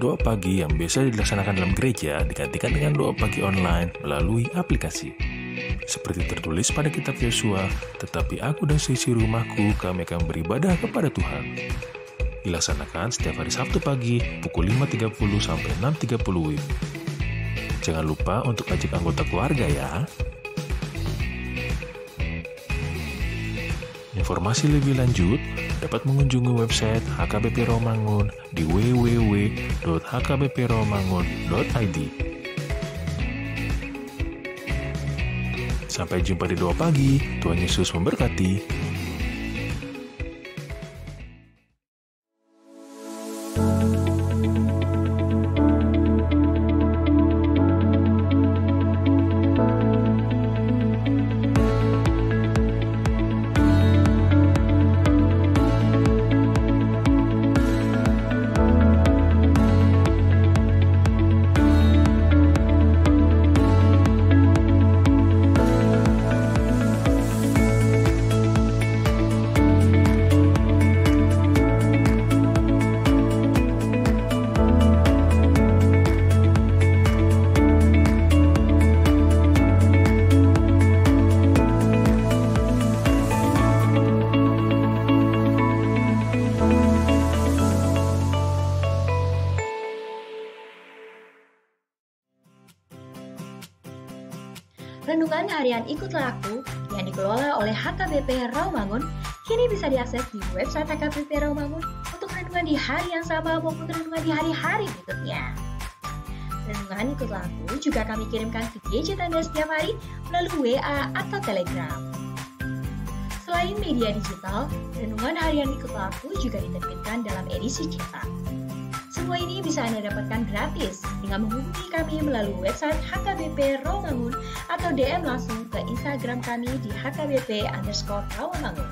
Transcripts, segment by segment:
Doa pagi yang biasa dilaksanakan dalam gereja digantikan dengan doa pagi online melalui aplikasi. Seperti tertulis pada kitab Yosua, tetapi aku dan seisi rumahku kami akan beribadah kepada Tuhan. Dilaksanakan setiap hari Sabtu pagi pukul 5.30 sampai 6.30 WIB. Jangan lupa untuk ajak anggota keluarga ya. Informasi lebih lanjut dapat mengunjungi website HKBP Rawamangun di www.hkbprawamangun.id. Sampai jumpa di doa pagi. Tuhan Yesus memberkati. Renungan Harian Ikutlah Aku yang dikelola oleh HKBP Rawamangun kini bisa diakses di website HKBP Rawamangun untuk renungan di hari yang sama maupun renungan di hari-hari berikutnya. Renungan Ikutlah Aku juga kami kirimkan ke gadget Anda setiap hari melalui WA atau Telegram. Selain media digital, Renungan Harian Ikutlah Aku juga diterbitkan dalam edisi cetak. Semua ini bisa Anda dapatkan gratis dengan menghubungi kami melalui website HKBP Rawamangun atau DM langsung ke Instagram kami di hkbp_rawamangun.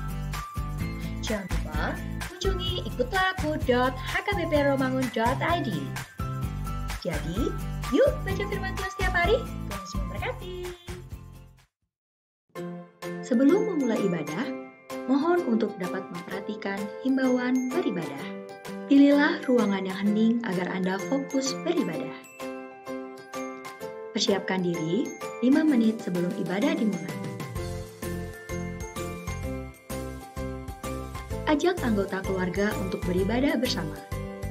Jangan lupa kunjungi ikutlahku.hkbprawamangun.id. Jadi, yuk baca firman Tuhan setiap hari. Tuhan Yesus memberkati. Sebelum memulai ibadah, mohon untuk dapat memperhatikan himbauan beribadah. Pilihlah ruangan yang hening agar Anda fokus beribadah. Persiapkan diri 5 menit sebelum ibadah dimulai. Ajak anggota keluarga untuk beribadah bersama.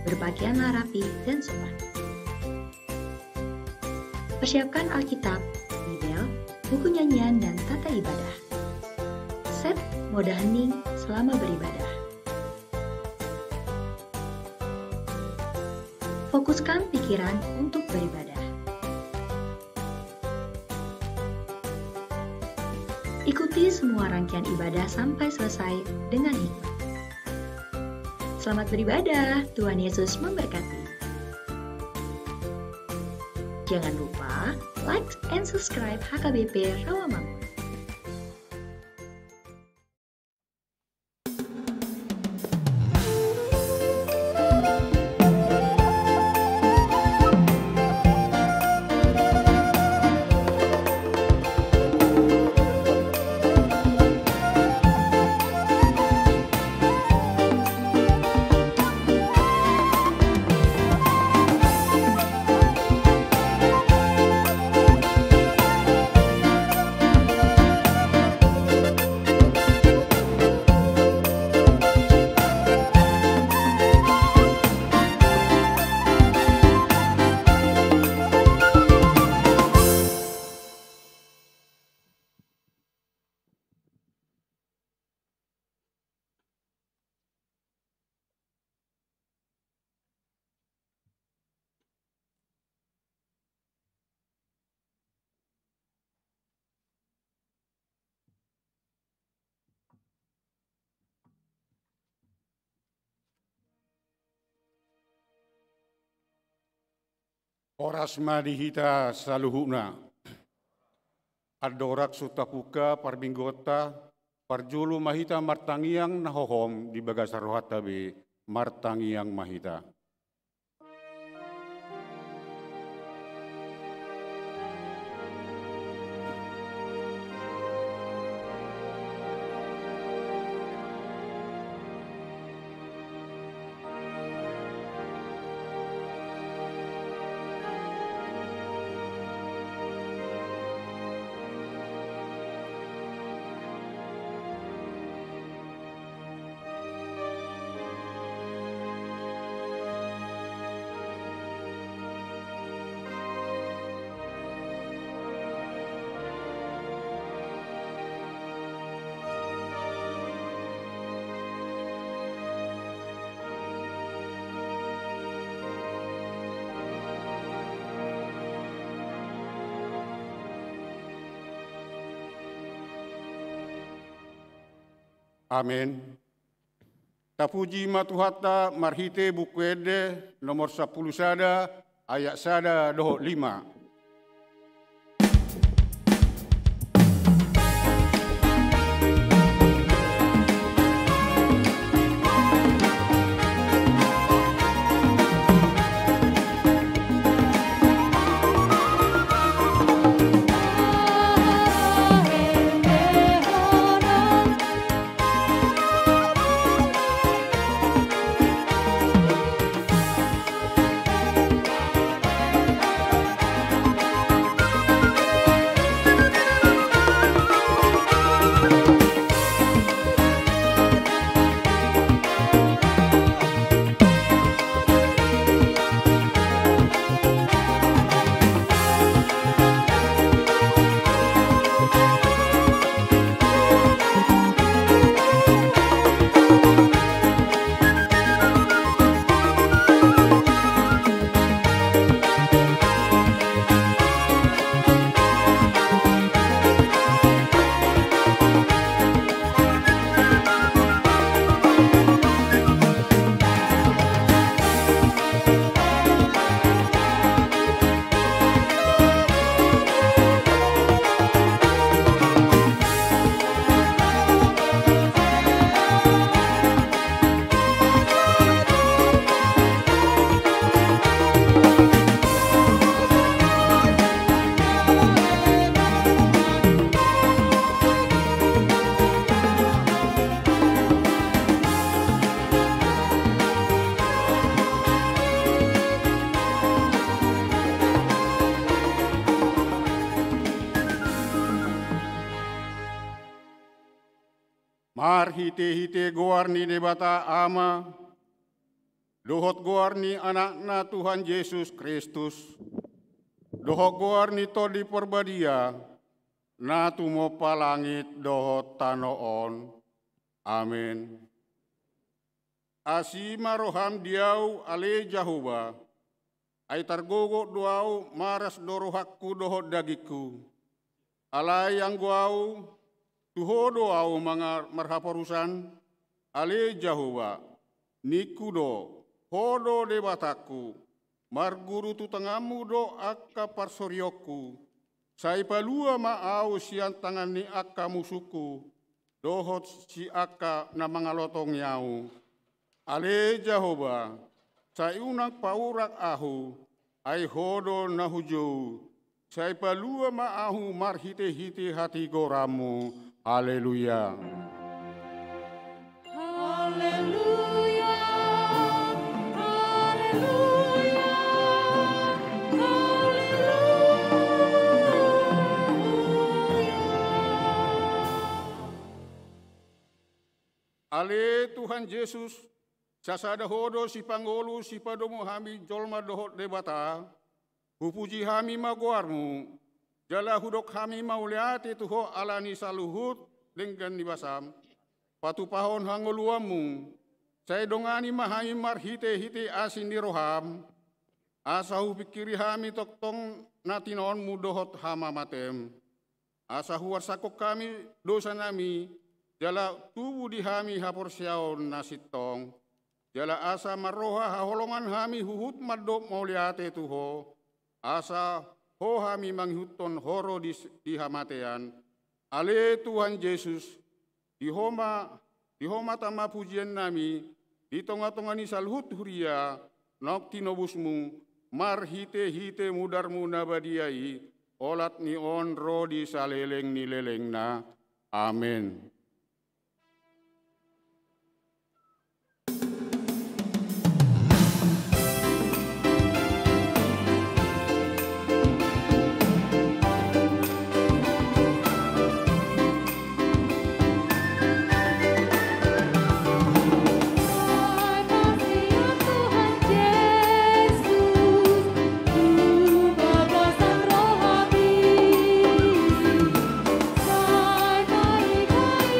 Berpakaianlah rapi dan sopan. Persiapkan Alkitab, Bibel, buku nyanyian, dan tata ibadah. Set mode hening selama beribadah. Fokuskan pikiran untuk beribadah. Ikuti semua rangkaian ibadah sampai selesai dengan hikmat. Selamat beribadah, Tuhan Yesus memberkati. Jangan lupa like and subscribe HKBP Rawamangun. Oras madihita saluhuna. Adorak sutapuka parbinggota parjulu mahita martangiang nahohom di bagasarohatabe martangiang mahita. Amin. Tapuji matuhatta marhite bukuede nomor 10 sada ayat sada dohok 5. Mar hite-hite goarni debata ama, dohot goarni anakna Tuhan Yesus Kristus, dohot goarni to di perbadia, na tumo palangit dohot tanoon. Amin. Asima roham diau ale Jahuba, ay targogo duau maras dorohakku dohot dagiku, alay yang guau, tuhodo au mga marhaparusan, ale Jahuba, nikudo, hodo debataku, marguru tu tangamu do akka parsoryoku, say palua maau siang tangan ni akka musuku, dohot si akka na mga lotong yau. Ale Jahuba, say unang paurak ahu, ay hodo na hujou, say palua maahu marhite-hite hati goramu. Haleluya. Haleluya. Haleluya. Haleluya. Ale Tuhan Yesus, sasada hodo si panggolu si padomu hami jolma dohot debata, hupuji hami maguarmu, jala hudok hami mauliati tuho alani saluhut dengan nibasam. Patu pahon hangoluamu. Saya dongani mahami marhite-hite asin di roham. Asahu pikiri hami toktong natinon mudohot hama matem. Asahu warsakok kami dosa nami. Jala tubuh di hami hapor siaon nasitong. Jala asa maroha haholongan hami huhut madok mauliate tuho. Asa ho hami manghuton horo di hamatean. Ale Tuhan Yesus, di homa tama pujian nami, di tonga-tonga ni salhut huria, nok tinobusmu, mar hite-hite mudarmu nabadiai, olat ni onro di saleleng ni lelengna. Amin. Sai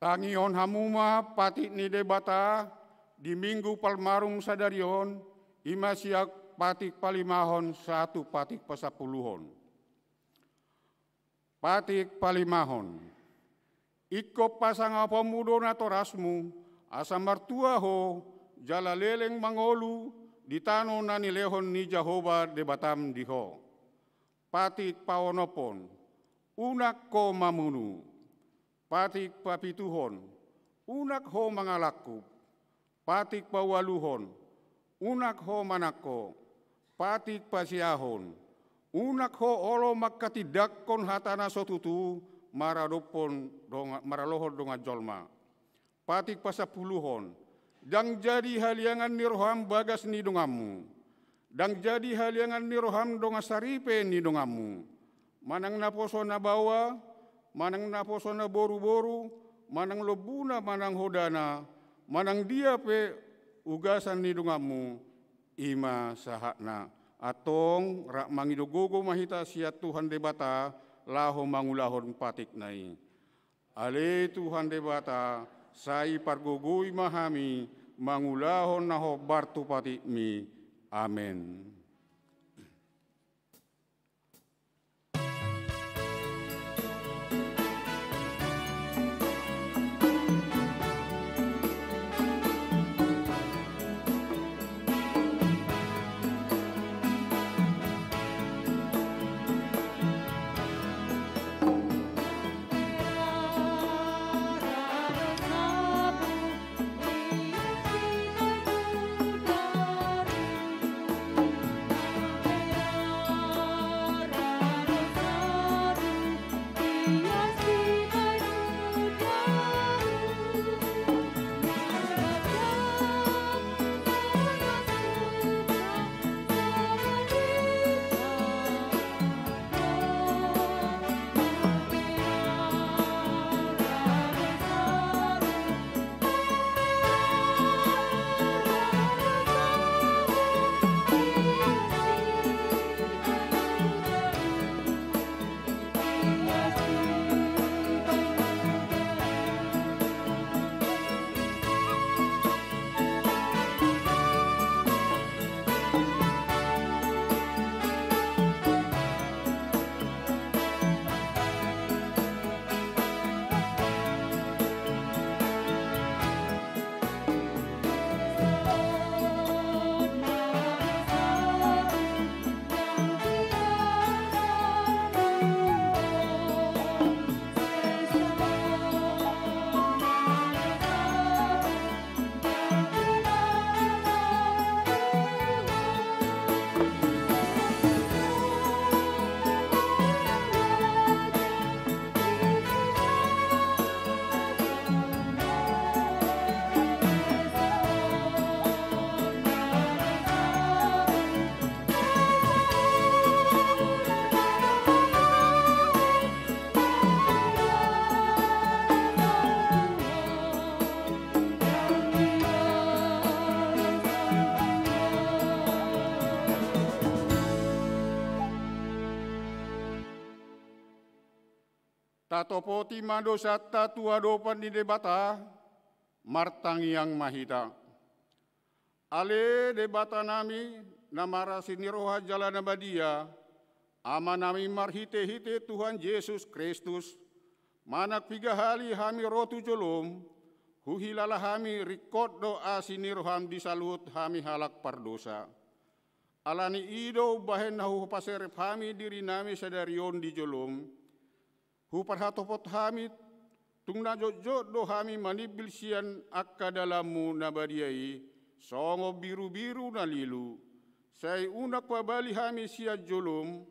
Tangion hamuma patik ni debata di minggu palmarum sadarion ima siak patik palimahon satu patik pasapuluhon. Patik palimahon. Iko pasang apa mudo na torasmu asa martua ho jala leleng mangolu di tano na nilehon ni Jehovah debatam diho. Patik paonopon. Unak ko mamunu. Patik papituhon, unak ho mangalakku, patik pawaluhon, unak ho manako, patik pasiahon, unak ho olo makatidakkon hatana sotutu, maralohon donga jolma. Patik pasapuluhon, dang jadi haliangan niroham bagas ni dongamu, dang jadi haliangan niroham donga saripe ni dongamu, manang naposo na bawa, manang naposona boru-boru, manang lobuna, manang hodana, manang dia pe ugasan ni dungamu, ima sahakna. Atong rak mangidogogo mahita siat Tuhan debata, laho mangulahon patik nai. Ale Tuhan debata, sai pargogoi mahami, mangulahon naho bartu patik mi. Amen. Tatopoti mandosata tuadopan di debata, martangiang mahita. Ale debata nami, namara siniroha jalana badia, ama nami marhite-hite Tuhan Yesus Kristus, manak pigahali hami rotu jolom, huhilala hami rikot doa siniroham disalut hami halak pardosa. Alani ido bahen nahu paserep hami diri nami sadarion di jolom, huparhatopot hami tungna jojot do hami manibil sian akka dalamu nabadiai songo biru-biru nalilu sai unak pabali hami sia jolom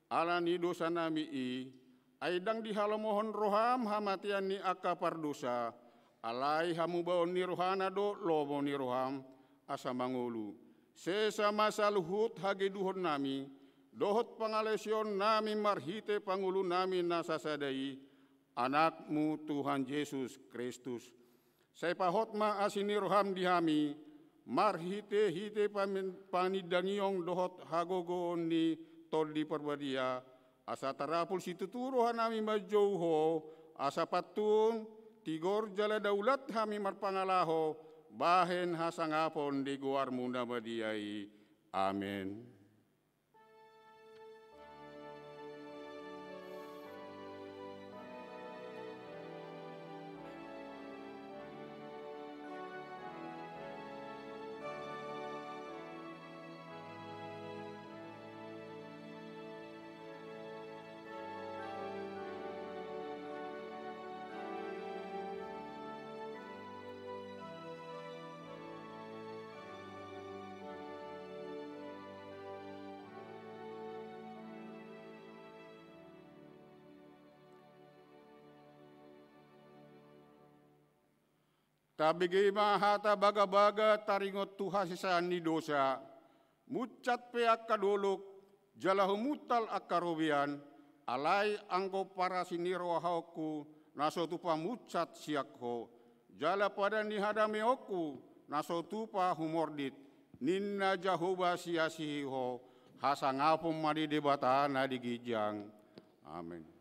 alani dosa nami aidang dihalamohon roham hamatian ni akka pardosa alai hamu baon ni rohana do lomo ni roham asa mangulu sesa masa luhut hage duhon nami dohot pangalesion nami marhite pangulu nami nasasadai anakmu Tuhan Yesus Kristus. Saya pahot ma asini roham dihami marhite panidangiong dohot hagogo ni tol di perbadia asa tarapul situturuhan nami majouho asa patun Tigor jala daulat hami marpangalaho, bahen hasangapon di guarmu namadiai. Amin. Tabigi mahata baga-baga taringot tuha sisaan ni dosa, mucat peak kaduluk, jalahu mutal akarobian, alai angko para siniro hauku, naso tupa mucat siakho, jala pada nihadami oku, naso tupa humordit, ninna jahoba siasiho, hasangapom madi debata na digijang. Amin.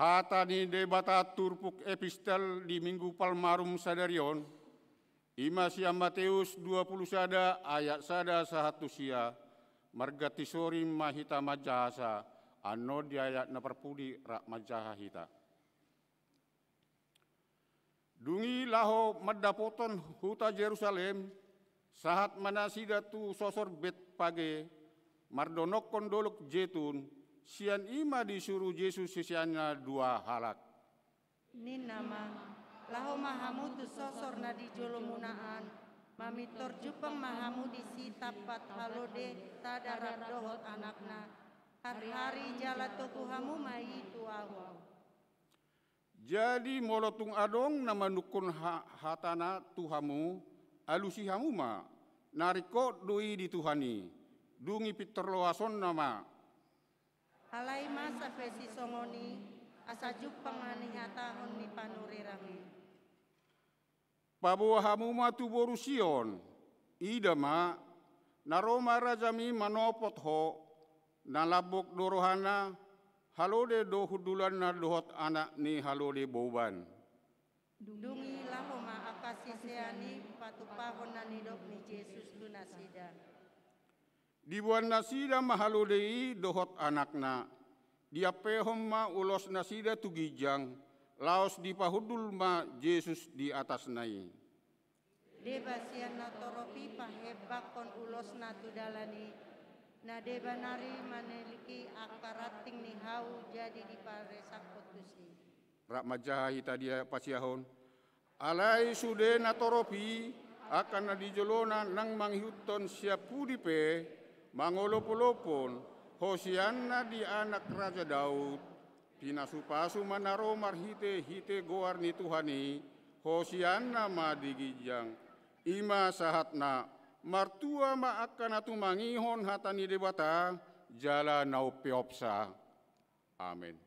Hatani debata turpuk epistel di Minggu Palmarum sadarion, ima sia Matius 20 sada ayat sada sahatu sia, margatisori mahita majahasa, ano di ayat na perpudi rak majahahita. Dungi laho madapoton huta Jerusalem, sahat manasida tu sosor bet page, mardonok kondolok jetun, sian ima disuruh Yesus sisiannya dua halak. Ninama, laho mahamu tu sosor na di jolomunaan, mamitor jupang mahamu di si tapat halode tadarat dohot anakna, hari-hari jala tokuhamu mai tuahu. Jadi molotung adong nama nukun hatana tuhamu, alusihamu ma, nariko doi di Tuhani, dungi piterloason nama. Alai masa fesi songoni, asa jupang anihatahon ni panurirami. Pabuahamu ma tu borusion, ida ma, naroma rajami manopot ho, nalabok dorohana, halode dohudulan na dohot anak ni halode boban. Dungi laho ma akasiseani patupahon na nidok ni Yesus lunasida. Dibuan nasida mahalodei dohot anakna, dia pehom ma ulos nasida tugijang, laos dipahudul ma Yesus di atas nai. Deba sian na toropi pahebak kon ulos na tudalani, na deba nari maneliki akarating ni hau jadi di paresak potusi. Rak majahita dia pasiahon, alai sude na toropi akan na dijolona nang manghiuton siapudipe, mangolopolopon, hosianna di anak Raja Daud, pinasupasu manaro marhite hite goar ni Tuhani, hosianna ma digijang, ima sahatna, martua ma akan atu mangihon hatani debata, jala naupeopsa. Amin.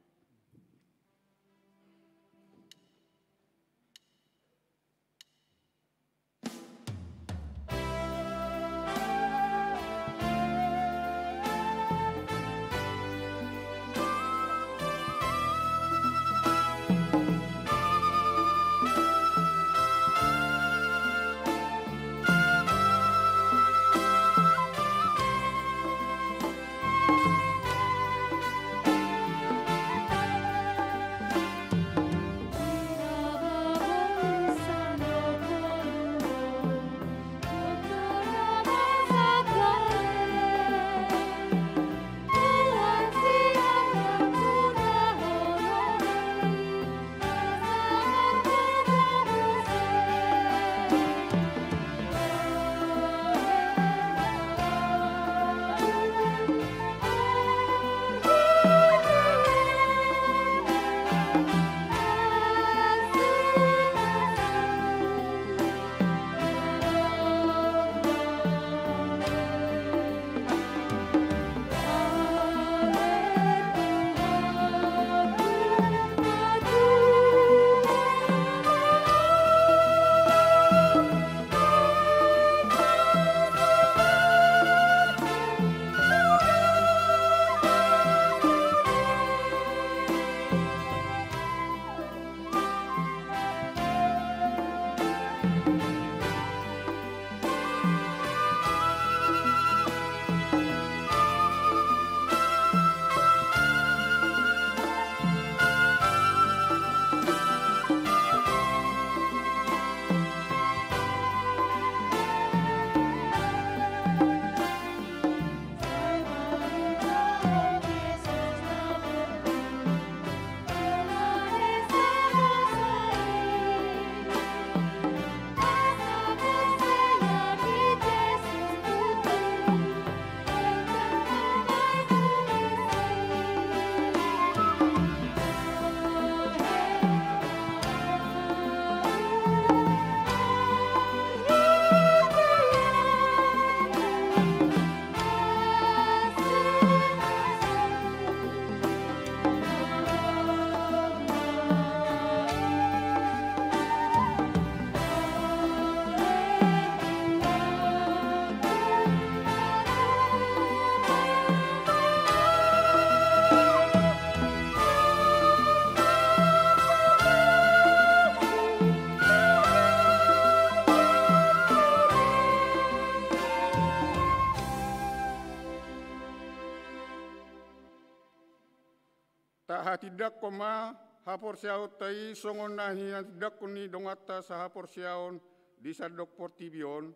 Tak hatidak koma hapor siaw tai songon nahi hatidak kuni dongata sa hapor siaon di sadok portibion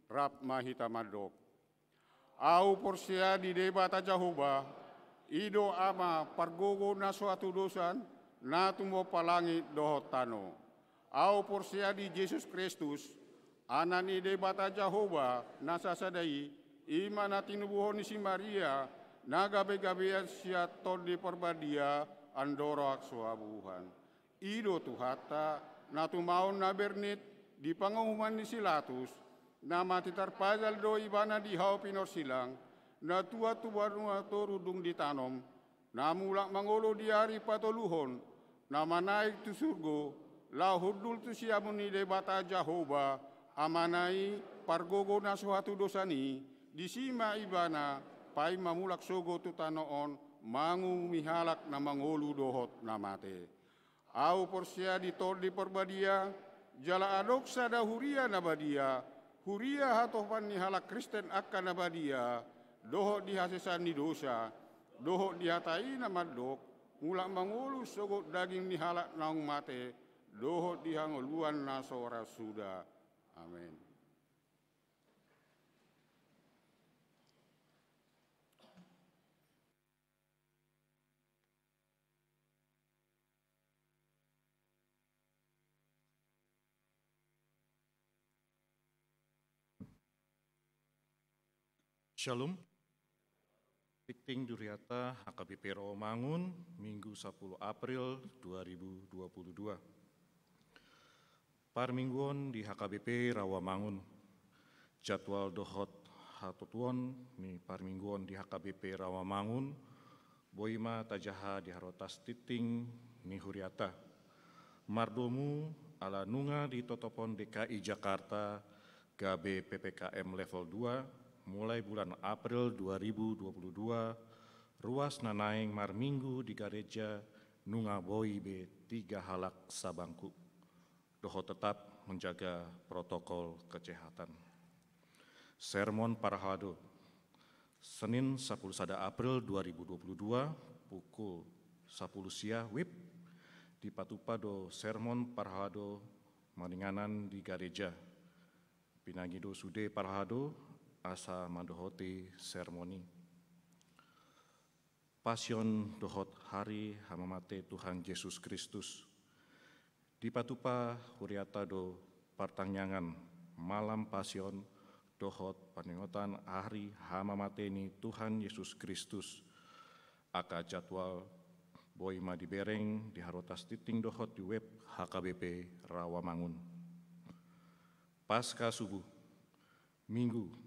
rap mahita madok. Au porsia di debata Jahoba, ido ama pargogo na suatu dosan na tumbo palangi dohot tano. Au porsia di Yesus Kristus, anani debata Jahoba na sasadai, ima na tinubuhon si Maria, na gabe-gabean siya todi perbadia andoro aksuabuhan. Ido tuhata na tumaon na bernit di pangahuman ni Silatus, na matitar pazal do ibana di hau pinor silang, na tua tubarunga torudung ditanom, na mulak mangolo di hari patoluhon, na manaik tu surgo, la hudul tu siamun ni debata Jahoba, amanai pargogo na suatu dosani, disima ibana, pai mamulak sogo tu tanoon, mangu mihalak na mangolu dohot na mate. Au porsia di tol di perbadia, jala adok sada huria na badia, huria hatopan ni halak Kristen akan na badia, dohot di hasesan ni dosa, dohot di hatai na madok, mulak mangolu sogo daging ni halak naung mate, dohot di hangoluan na sora suda. Amin. Shalom. Dikting Duriata HKBP Rawamangun, Minggu 10 April 2022. Parmingguon di HKBP Rawamangun. Jadwal dohot hatutuon ni parmingguon di HKBP Rawamangun, boima tajaha di harotas titing ni huriata. Mardomu ala nunga di totopon DKI Jakarta, gabe PPKM level 2, mulai bulan April 2022, ruas nanaing marminggu di gereja nunga boi be 3 halak sabangku. Doho tetap menjaga protokol kesehatan. Sermon Parahado, Senin 11 April 2022, pukul 10 siang WIB, di Patupado Sermon Parahado, maringanan di gereja. Pinangido Sude Parahado, asa mandohoti seremoni. Pasion dohot hari hamamate Tuhan Yesus Kristus. Di Patupa huriata do partangyangan malam pasion dohot paningotan hari hamamate ni Tuhan Yesus Kristus. Aka jadwal boima dibereng di harotas titing dohot di web HKBP Rawamangun. Pasca subuh, Minggu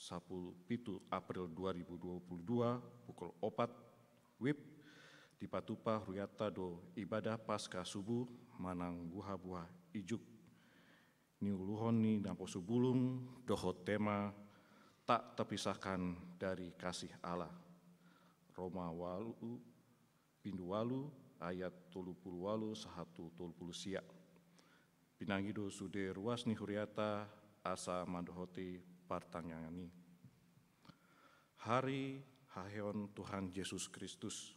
17 April 2022 pukul 4 WIB di Patupa Ruyata do ibadah pasca subuh manang buah-buah ijuk niuluhon ni nampo subulung dohot tema tak terpisahkan dari kasih Allah. Roma walu pindu walu ayat 30 walu 130 siak. Pinangido sude ruas ni huriata asa mandohoti partangani. Hari haheon Tuhan Yesus Kristus.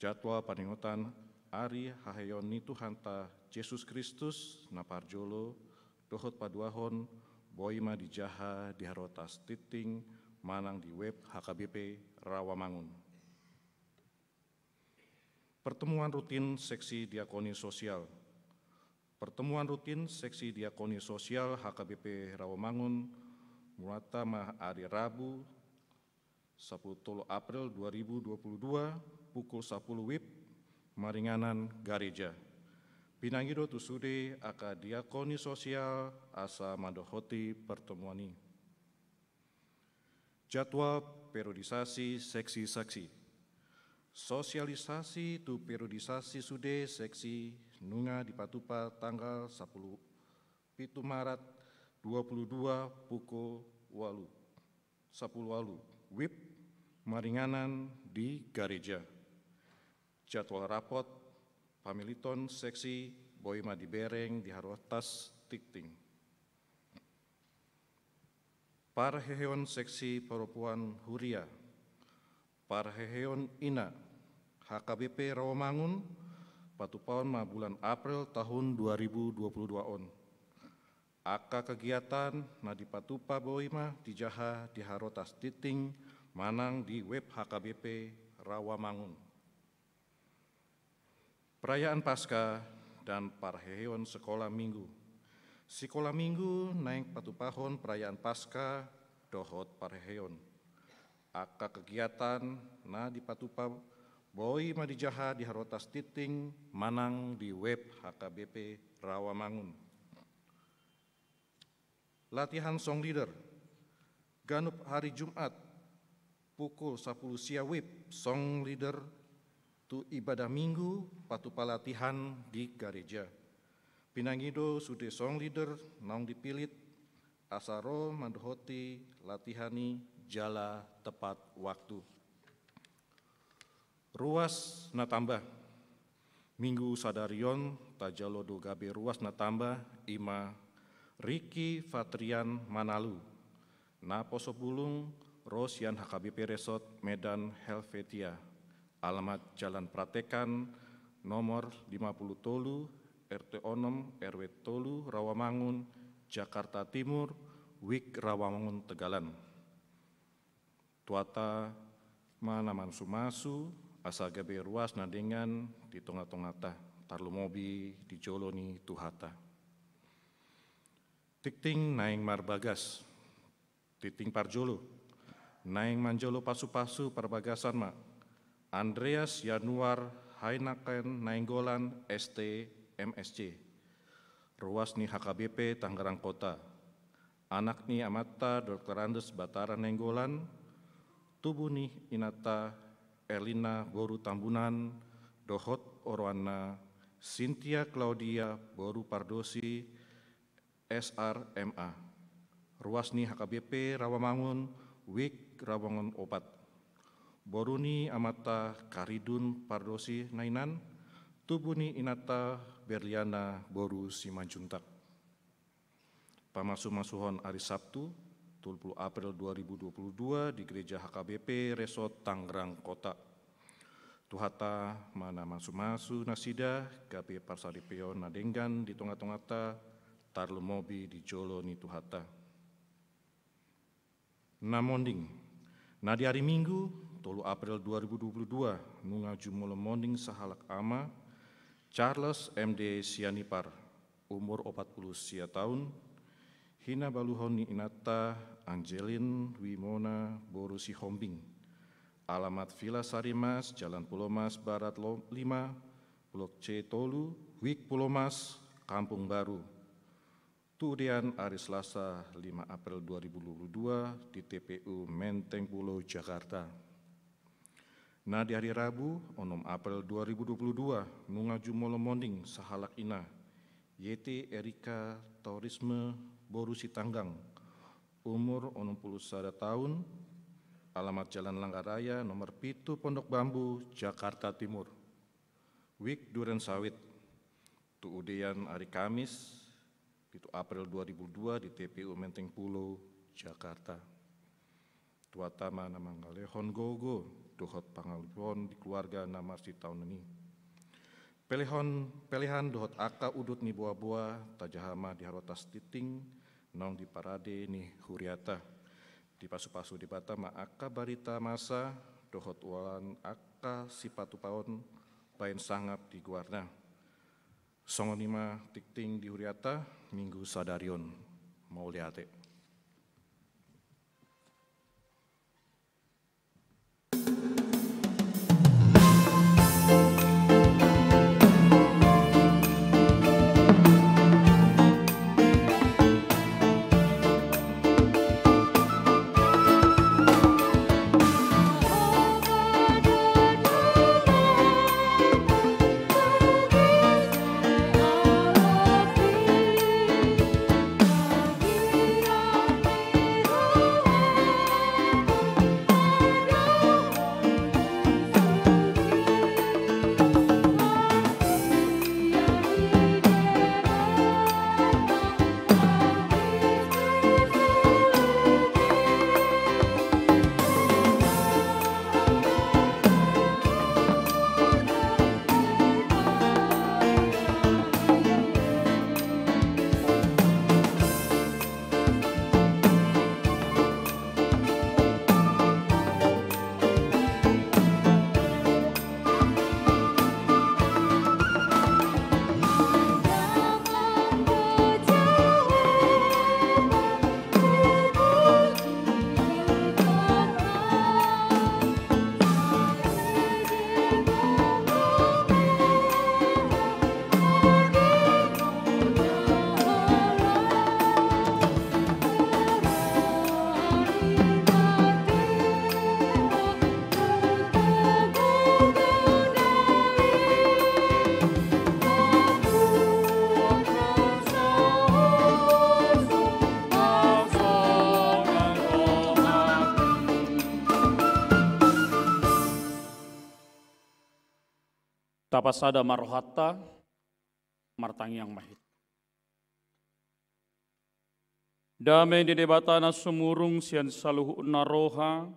Jadwal paningotan Ari haheon ni Tuhan ta Yesus Kristus na parjolo dohot paduahon boima dijaha di harotas titing manang di web HKBP Rawamangun. Pertemuan rutin seksi diakoni sosial. Pertemuan rutin seksi diakoni sosial HKBP Rawamangun mulata hari Rabu 10 April 2022 pukul 10 WIB maringanan gereja. Pinangido tusude aka diakoni sosial asa mandohoti pertemuan ini. Jadwal periodisasi seksi saksi. Sosialisasi tu periodisasi sude seksi nunga di Patupa tanggal 10 Maret 22 pukul 10 walu WIB maringanan di gereja. Jadwal rapot pamiliton seksi boima dibereng di harotas titing. Parheheon seksi perempuan huria. Parheheon ina HKBP Rawamangun patupaon ma bulan April tahun 2022 on. Aka kegiatan na di patupa boima dijaha di harotas titing manang di web HKBP Rawamangun. Perayaan Paskah dan parheon sekolah minggu. Sekolah minggu naik patupahon perayaan Paskah dohot parheon. Aka kegiatan na di patupa boi madijaha di harotas titing manang di web HKBP Rawamangun. Latihan song leader. Ganup hari Jumat pukul 10 sia web song leader tu ibadah minggu patupa latihan di gereja. Pinangido sude song leader naung dipilit asaro mandohoti latihani jala tepat waktu. Ruas natambah. Minggu sadarion tajalodo gabe ruas natambah ima Riki Fatrian Manalu. Na poso bulung Rosian HKBP Resort Medan Helvetia. Alamat Jalan Pratekan nomor 50 Tolu, RT Onom, RW Tolu, Rawamangun, Jakarta Timur, Wik Rawamangun Tegalan. Tuata manaman sumasu, asa gabe ruas nadengan di tonga-tongata, tarlumobi di joloni tuhata. Tikting naing marbagas, titing parjolo, naing manjolo pasu-pasu perbagasan ma, Andreas Yanuar Hainaken Nainggolan ST MSC, ruas ni HKBP Tangerang Kota, anak ni Amata Dr. Andes Batara Nainggolan, tubuh ni Inata Elina Boru Tambunan, Dohot Orwana, Cynthia Claudia Boru Pardosi, SRMA, ruas ni HKBP Rawamangun, Wik Rawamangun Opat, Boruni Amata Karidun Pardosi Nainan, Tubuni Inata Berliana Boru Simanjuntak. Pamasu-masuhon hari Sabtu, 20 April 2022 di Gereja HKBP Resort Tangerang Kota. Tuhata mana masu-masu nasida, gabe parsaripeon nadenggan di tonga-tongata, tarlumobi di jolo ni tuhata. Namonding, na di hari Minggu, 3 April 2022, nunga jumolo monding sahalak ama, Charles MD Sianipar, umur 40 sia tahun, hina baluhon ni Inata Angelin Wimona Borusi Hombing, alamat Villa Sarimas, Jalan Pulau Mas Barat 5, Blok C Tolu, Wik Pulau Mas, Kampung Baru. Tudian hari Selasa 5 April 2022 di TPU Menteng Pulau Jakarta. Nah di hari Rabu 6 April 2022 nunga jumolo monding sahalak ina YT Erika Tourisme Borusi Tanggang, umur 61 tahun, alamat Jalan Langgaraya nomor 7 Pondok Bambu Jakarta Timur. Wik Duren Sawit. Tuudian hari Kamis 1 April 2002 di TPU Menteng Pulau, Jakarta. Tuatama nama ngalehon gogo, dohot pangalipon di keluarga nama si tahun ini. Pelihan dohot aka udut ni buah-buah, tajahama di harotas titing, nong di parade ni huriata. Di pasu-pasu di bata ma aka barita masa, dohot walan aka sipatu paon, pain sangap di guarna. Songonima tikting di huriata, minggu sadarion, mau liate. Hallelujah. Tapasada marohatta martangyang mahit. Damai di debatana sumurung sian saluhu naroha,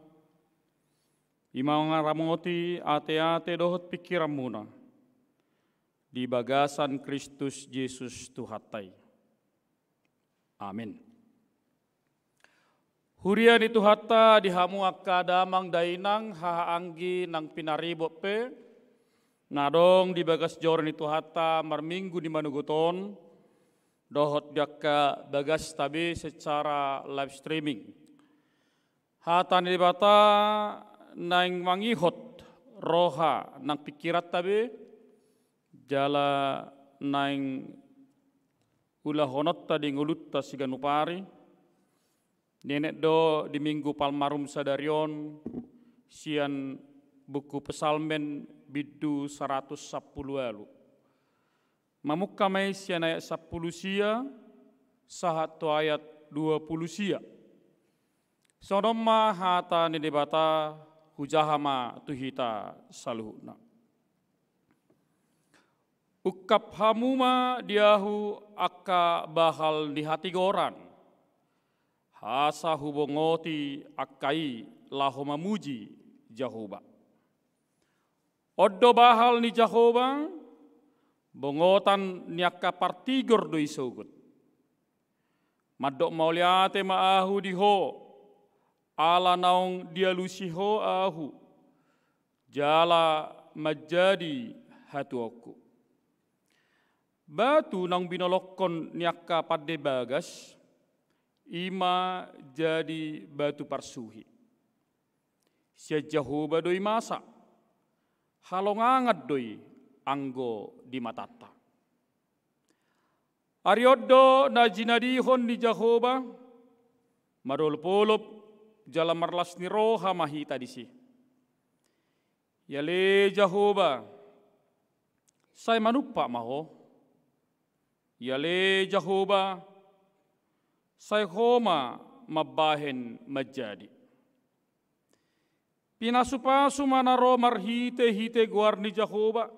imang ngaramoti ate-ate dohot pikiran muna, di bagasan Kristus Yesus Tuhatai. Amin. Hurian itu hatta dihamu akka damang dainang haanggi nang pinaribot pe, nadong di bagas joran itu hatta marminggu di manuguton, dohot diakka bagas tabi secara live streaming. Hatan di bata nang mangihot roha nang pikirat tabi, jala nang ulah honot tadi ngulutta siganupari, nenek do di minggu palmarum sadarion, sian buku pesalmen bidu 110 alu. Mamukka mai sian ayat 10 sia, sahatu ayat 20 sia. Sonomma hata ni debata hujahama tuhita saluhna. Ukap hamuma diahu akka bahal di hati goran. Hasa hubongoti akai lahoma muji Jehovah. Oddo bahal ni Jehovah, bongotan niaka partigor do isogut. Madok mauliate maahu diho, ala naung dialusiho ahu, jala majadi hatuoku. Batu nang binolokon niaka pade bagas, ima jadi batu parsuhi. Sia Jehovah doi masa, halongangat doi anggo di matata. Ariodo na jinadihon di Jehovah, marolpolop jala marlas ni roha mahita disi. Yale Jehovah, say manupa maho. Yale Jehovah, say homa mabahen majadi. Pinasupasu manaro marhite-hite guar ni Jehovah.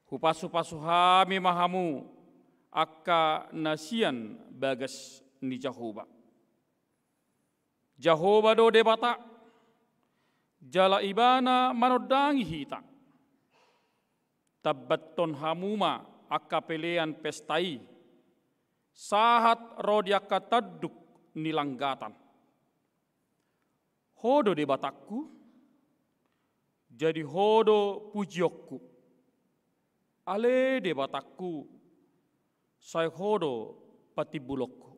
Hupasu-pasu hami mahamu akka nasian bagas ni Jehovah. Jehovah do debata, jala ibana manodangi hita. Tabbaton hamuma akka pelean pestai, sahat rodiaka taduk nilanggatan. Hodo debatakku, jadi hodo pujiokku. Ale debatakku, saya hodo patibulokku.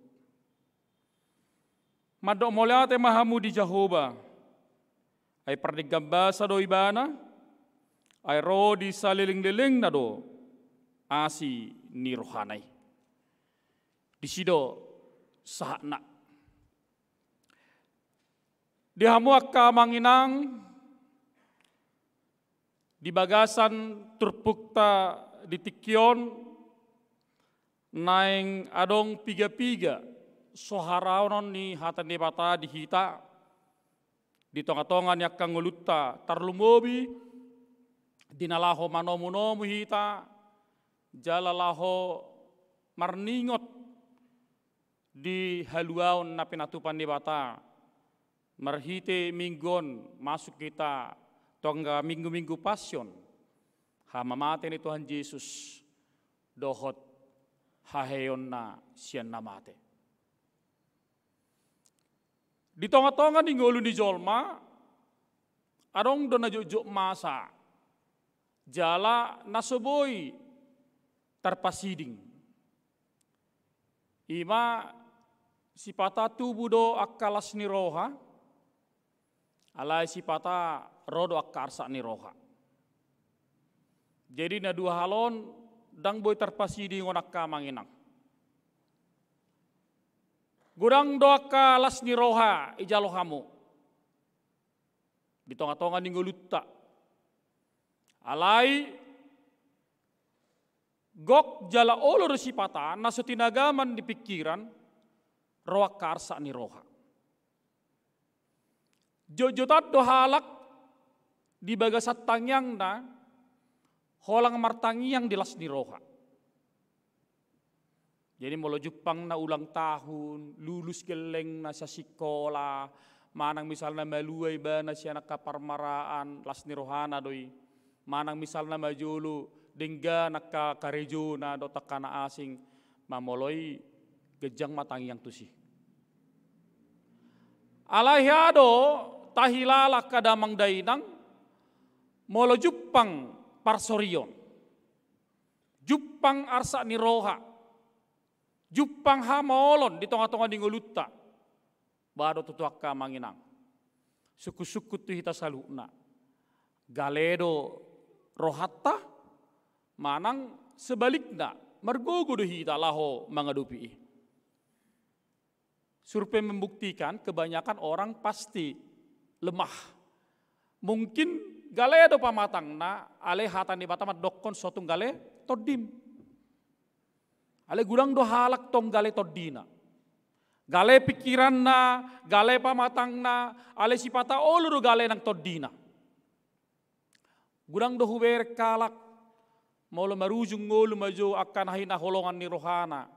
Madok moliate mahamu di Jehovah, ay perdigambasa do ibana, ay rodi saliling-liling na do, asi ni rohanay. Disido sahana. Dihamuak ka manginang, di bagasan turpukta di tikyon, naing adong piga-piga, soharaonon ni hatan ni bata di hita, di tonga-tongan yak kangulutta tarlumobi, dinalaho manomu-nomu hita, jalalaho marningot di haluaon na pinatupan ni bata, marhite minggon masuk kita tongga minggu-minggu passion hamamate ni Tuhan Yesus dohot haheyon na siyan namate. Di tonga-tonga ni ngulu ni jolma arong do na jujuk masa jala nasoboy tarpasiding. Ima sipata tubuh do akalas ni roha, alai sipata rodo akarsa ni roha. Jadi na dua halon dang boy terpasidi ngonak ka manginang. Gudang do akalas ni roha ijalohamu. Di tonga-tonga ni ngulutta. Alai gok jala olor sipata naso tinagaman di pikiran roa karsa ni roha. Jojotat do halak di bagasat tangyang na holang martangi yang dilas ni roha. Jadi molo Jepang na ulang tahun, lulus geleng na sa sekolah, manang misalnya maluay ba na siya nakaparmaraan, las ni rohana doi. Manang misalnya majulu, dengga nakarejo na do takana asing, mamoloy gejang matangi yang tusi. Alahyado tahilala kadamang dainang, molo Jepang parsorion. Jepang arsa ni roha. Jepang hamolon di tengah-tengah di ngulutta. Bado tutuak ka manginang. Suku-suku tu hita saluna. Galedo rohatta manang sebaliknya mergogo do hita laho mangadupi. Survei membuktikan kebanyakan orang pasti lemah. Mungkin galedo pamatangna ale hatan di batamat dokon sotung gale todim. Ale gudang do halak tong gale todina. Gale pikiran na, gale pamatang na, ale sipata olu do gale nang todina. Gudang do huber kalak, maulo marujung ngolu majo akan hina holongan ni rohana.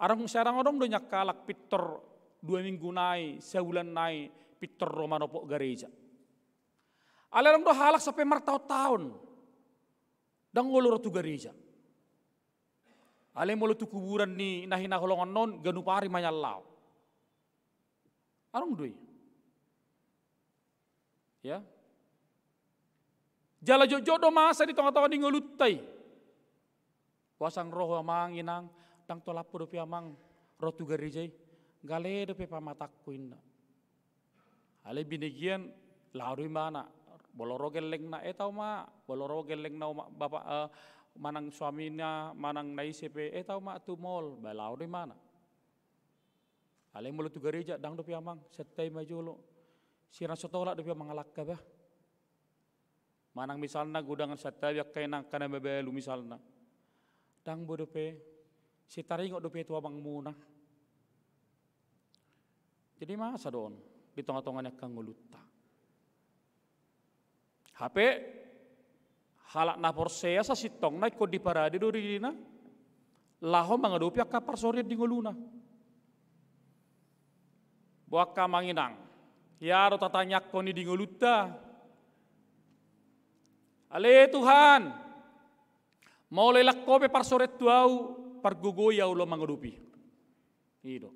Arang sarang orang do nyak kalak pitor 2 minggu nai, sebulan nai, pitor romanopo gereja. Ale orang do halak sampai martau-tahun, dang ngolu rotu gereja. Ale mulu tu kuburan ni nahina holongan non ganupari manyalau. Arong doi. Ya. Jala jodoh masa di tengah-tengah di ngolutai. Wasang roh manginang tang tolapo do piamang rotu gereja gale do pe pamatakku inna. Ale binigian lauri mana boloro geleng na etau ma boloro geleng na bapak manang suaminya, manang naisepe, tahu mak tu mall, balau di mana? Aleng mulu tu gereja, dang dopi amang, setai maju lo, siran sotolak dopi amang alak bah. Manang misalnya gudangan setai yak kainang kana bebelu misalnya, dang bodope, si taringok dopi tu amang muna. Jadi masa don, di tengah-tengahnya kang nguluta. HP halak na porsea sa sitong na ikut di parade do dina laho mangadopi akka parsoriat di ngoluna buak ka manginang yaro tatanyak ko ni di ngoluta ale Tuhan mau lelak kope parsoriat tuau pargogoyaw lo mangadopi ido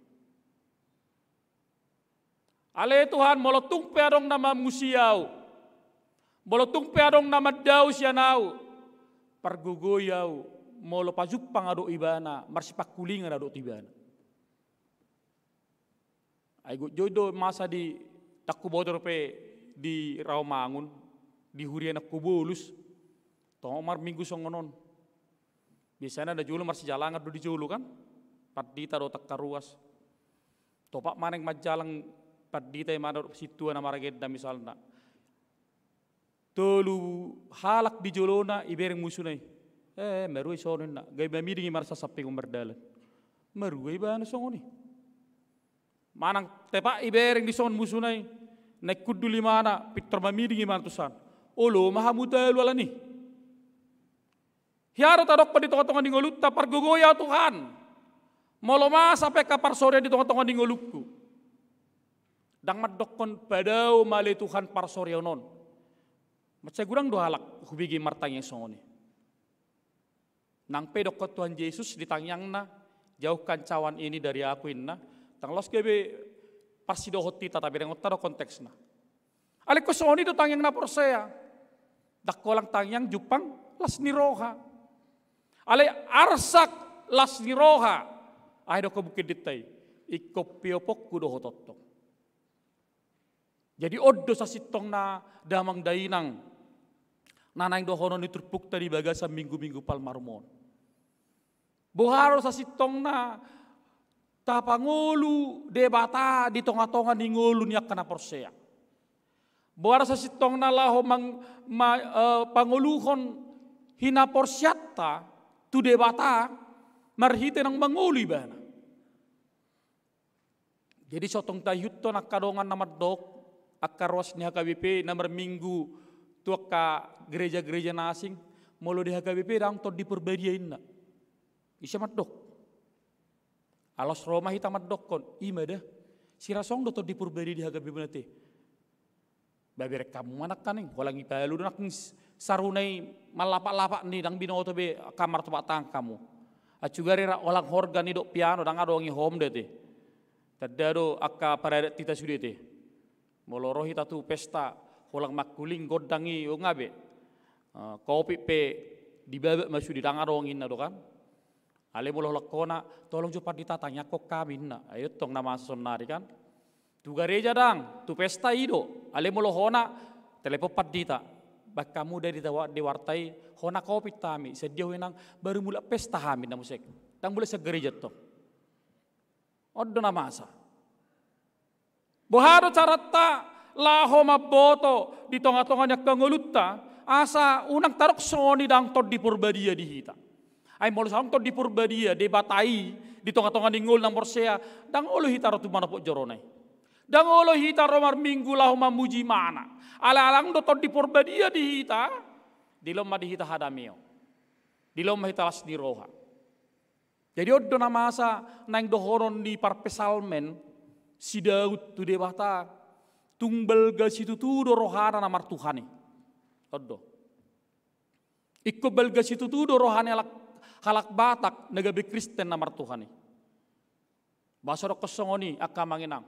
ale Tuhan molotung pe adong nama musiaw bolotung peadong nama daw siya nau pargugoyaw molo pajupang ado ibana marsipak kulingan ado tibana ay jodo masa di takubodor pe di Rawamangun di hurian kubulus tomar minggu songonon biasanya ada julu marsi jalangan do di julu kan padita do takkaruas topak maneng majalang padita mana situ na marageda misalna tolu halak di jolona ibereng musunai meruai sonon na gay bamiringi marsa sapi kumberdalan meruai bana songoni manang tepa ibereng di son musunai naik kudu limana pitor bamiringi mantusan olo mahamudalu ala ni hiara tadok pa di tengah-tengah di ngolutta pargogoya Tuhan moloma sampai kapar sore di tengah-tengah di ngolukku dang madokon padau male Tuhan par sore non macam gurang doa halak hubigi martang yang songoni. Nang pedok ke Tuhan Yesus ditangyang na jauhkan cawan ini dari aku inna. Tang los kebe parsidohoti tata bereng otaro konteks na. Ale ko songoni do tangyang na porsea. Dakolang tangyang Jepang las ni roha. Ale arsak las ni roha. Ay do ko bukid ditay. Ikopiopok kudo hototong. Jadi odo sa sitong na damang dainang nanang dohonon iturpuk tadi bagasa minggu-minggu palmarmon. Boharo sa sitong na tapangulu debata di tonga-tonga ni ngulu niya kana porsea. Boharo sa sitong na laho panguluhon hina porsyata tu debata marhite ng manguli bana. Jadi sotong tayuto nakadongan namadok akarwas ni HKBP nomor minggu tuak ka gereja-gereja nasing molo di HKBP dang to diperbadiain na. Isa matdok. Alas Roma hita matdok kon. Ima dah. Sirasong do to diperbadi di HKBP nanti. Babirek kamu anak kaning. Walang ipalu nak sarunay malapak-lapak ni dang binoto be kamar tempat tang kamu. Acugari olang horgan ni dok piano dang ado ngi home deh. Tadado akka pada tita sudah te. Moloro hita tu pesta holang makuling godangi o ngabe. Kopi pe di babak masuk di dang ado ngin ado kan. Ale molo lakona tolong cepat ditatanya kok kami na. Ayo tong nama sonari kan. Tu gereja dang, tu pesta ido. Ale molo hona telepon padita. Bak kamu dari diwartai hona kopi tami sedia wenang baru mula pesta hamin na musik. Dang mula sa gereja to. Oddo na masa. Boharo carata laho maboto di tonga-tonganya kangulutta asa unang tarok soni dang tod di purbadia di hita. Ay molo sang tod di purbadia di batai di tonga-tonga ningul nang morsea dang olo hita rotu manapok joronay. Dang olo hita romar minggu laho mamuji mana. Ala-alang do tod di purbadia di hita di lomma di hita hadamio. Di lomma hita las di roha. Jadi oddo na masa nang dohoron di parpesalmen si Daud tu debata tungbal gasitu tu do rohana namar Tuhane. Oddo. Ikko balga situ tu do rohane halak Batak negabe Kristen namar Tuhane. Basoro kosongoni akka manginang.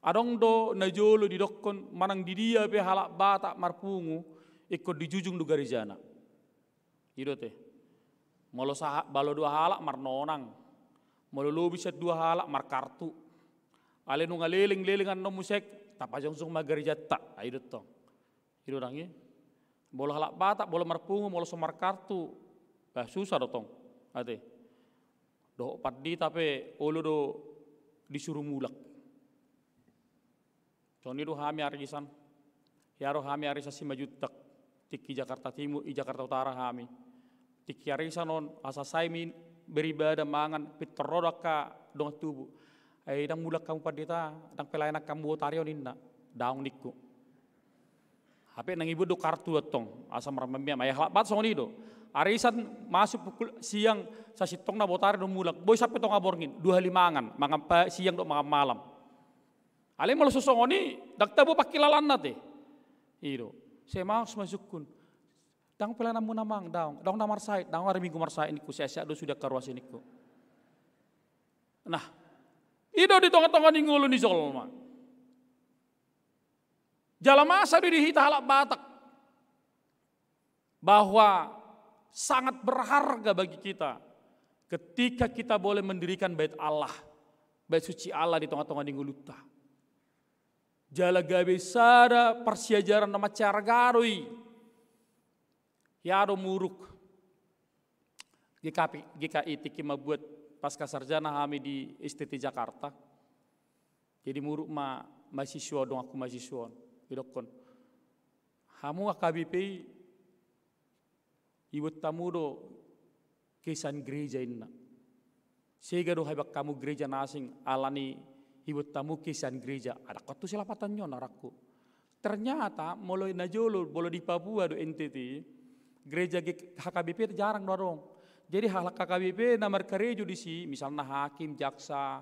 Adong do najolo di dokkon manang di dia pe halak Batak marpungu ikko dijujung du garijana. Ido teh. Molo balo dua halak marnonang. Molo lobi set dua halak mar kartu. Ale nu ngaleling-lelingan no musek tapajong sung magarijata. Ido tong. Ido rangi. Bolo halak Batak bolo marpungu molo somar kartu. Bah susah do tong. Ate. Do paddi tapi olo do disuruh mulak. Soni do hami arisan. Yaro hami arisan 5 juta. Tiki Jakarta Timur, i Jakarta Utara hami. Tiki arisan on asa saimi beribadah mangan pitoroda ka dong tubuh. Ay dang mulak kamu padita, dang pelayanan kamu tarion inna. Daong niku. Hape nang ibu do kartu atong asa maramamia ay halak bat soni do. Arisan masuk pukul siang sa sitong na botari do mulak. Boy sampai tong aborngin 2 limangan, mangan siang do mangan malam. Ale malo sosongoni daktabo pakilalan nate. Ido. Saya masukun. Dang pelayanan mo namang daong namar sait, dang hari minggu marsait niku sia-sia do sudah karuas niku. Nah, ido di tongah-tongah ningulu ni Zolma. Jala masa di hita halak Batak bahwa sangat berharga bagi kita ketika kita boleh mendirikan bait Allah, bait suci Allah di tengah-tengah ninguluta. Jala gabe sada persiajaran nama cargaroi. Yado muruk. GKI tiki mabuat pasca sarjana kami di STT Jakarta. Jadi muruk mahasiswa dong aku mahasiswa. Bidokon. Hamu AKBP iwat tamu do kesan gereja inna. Sehingga do habak kamu gereja nasing alani iwat tamu kesan gereja. Ada katu silapatannya narakku. Ternyata mulai najolo bolo di Papua do NTT gereja HKBP jarang dorong. Jadi hal HKBP namar karejo di si misalnya hakim, jaksa,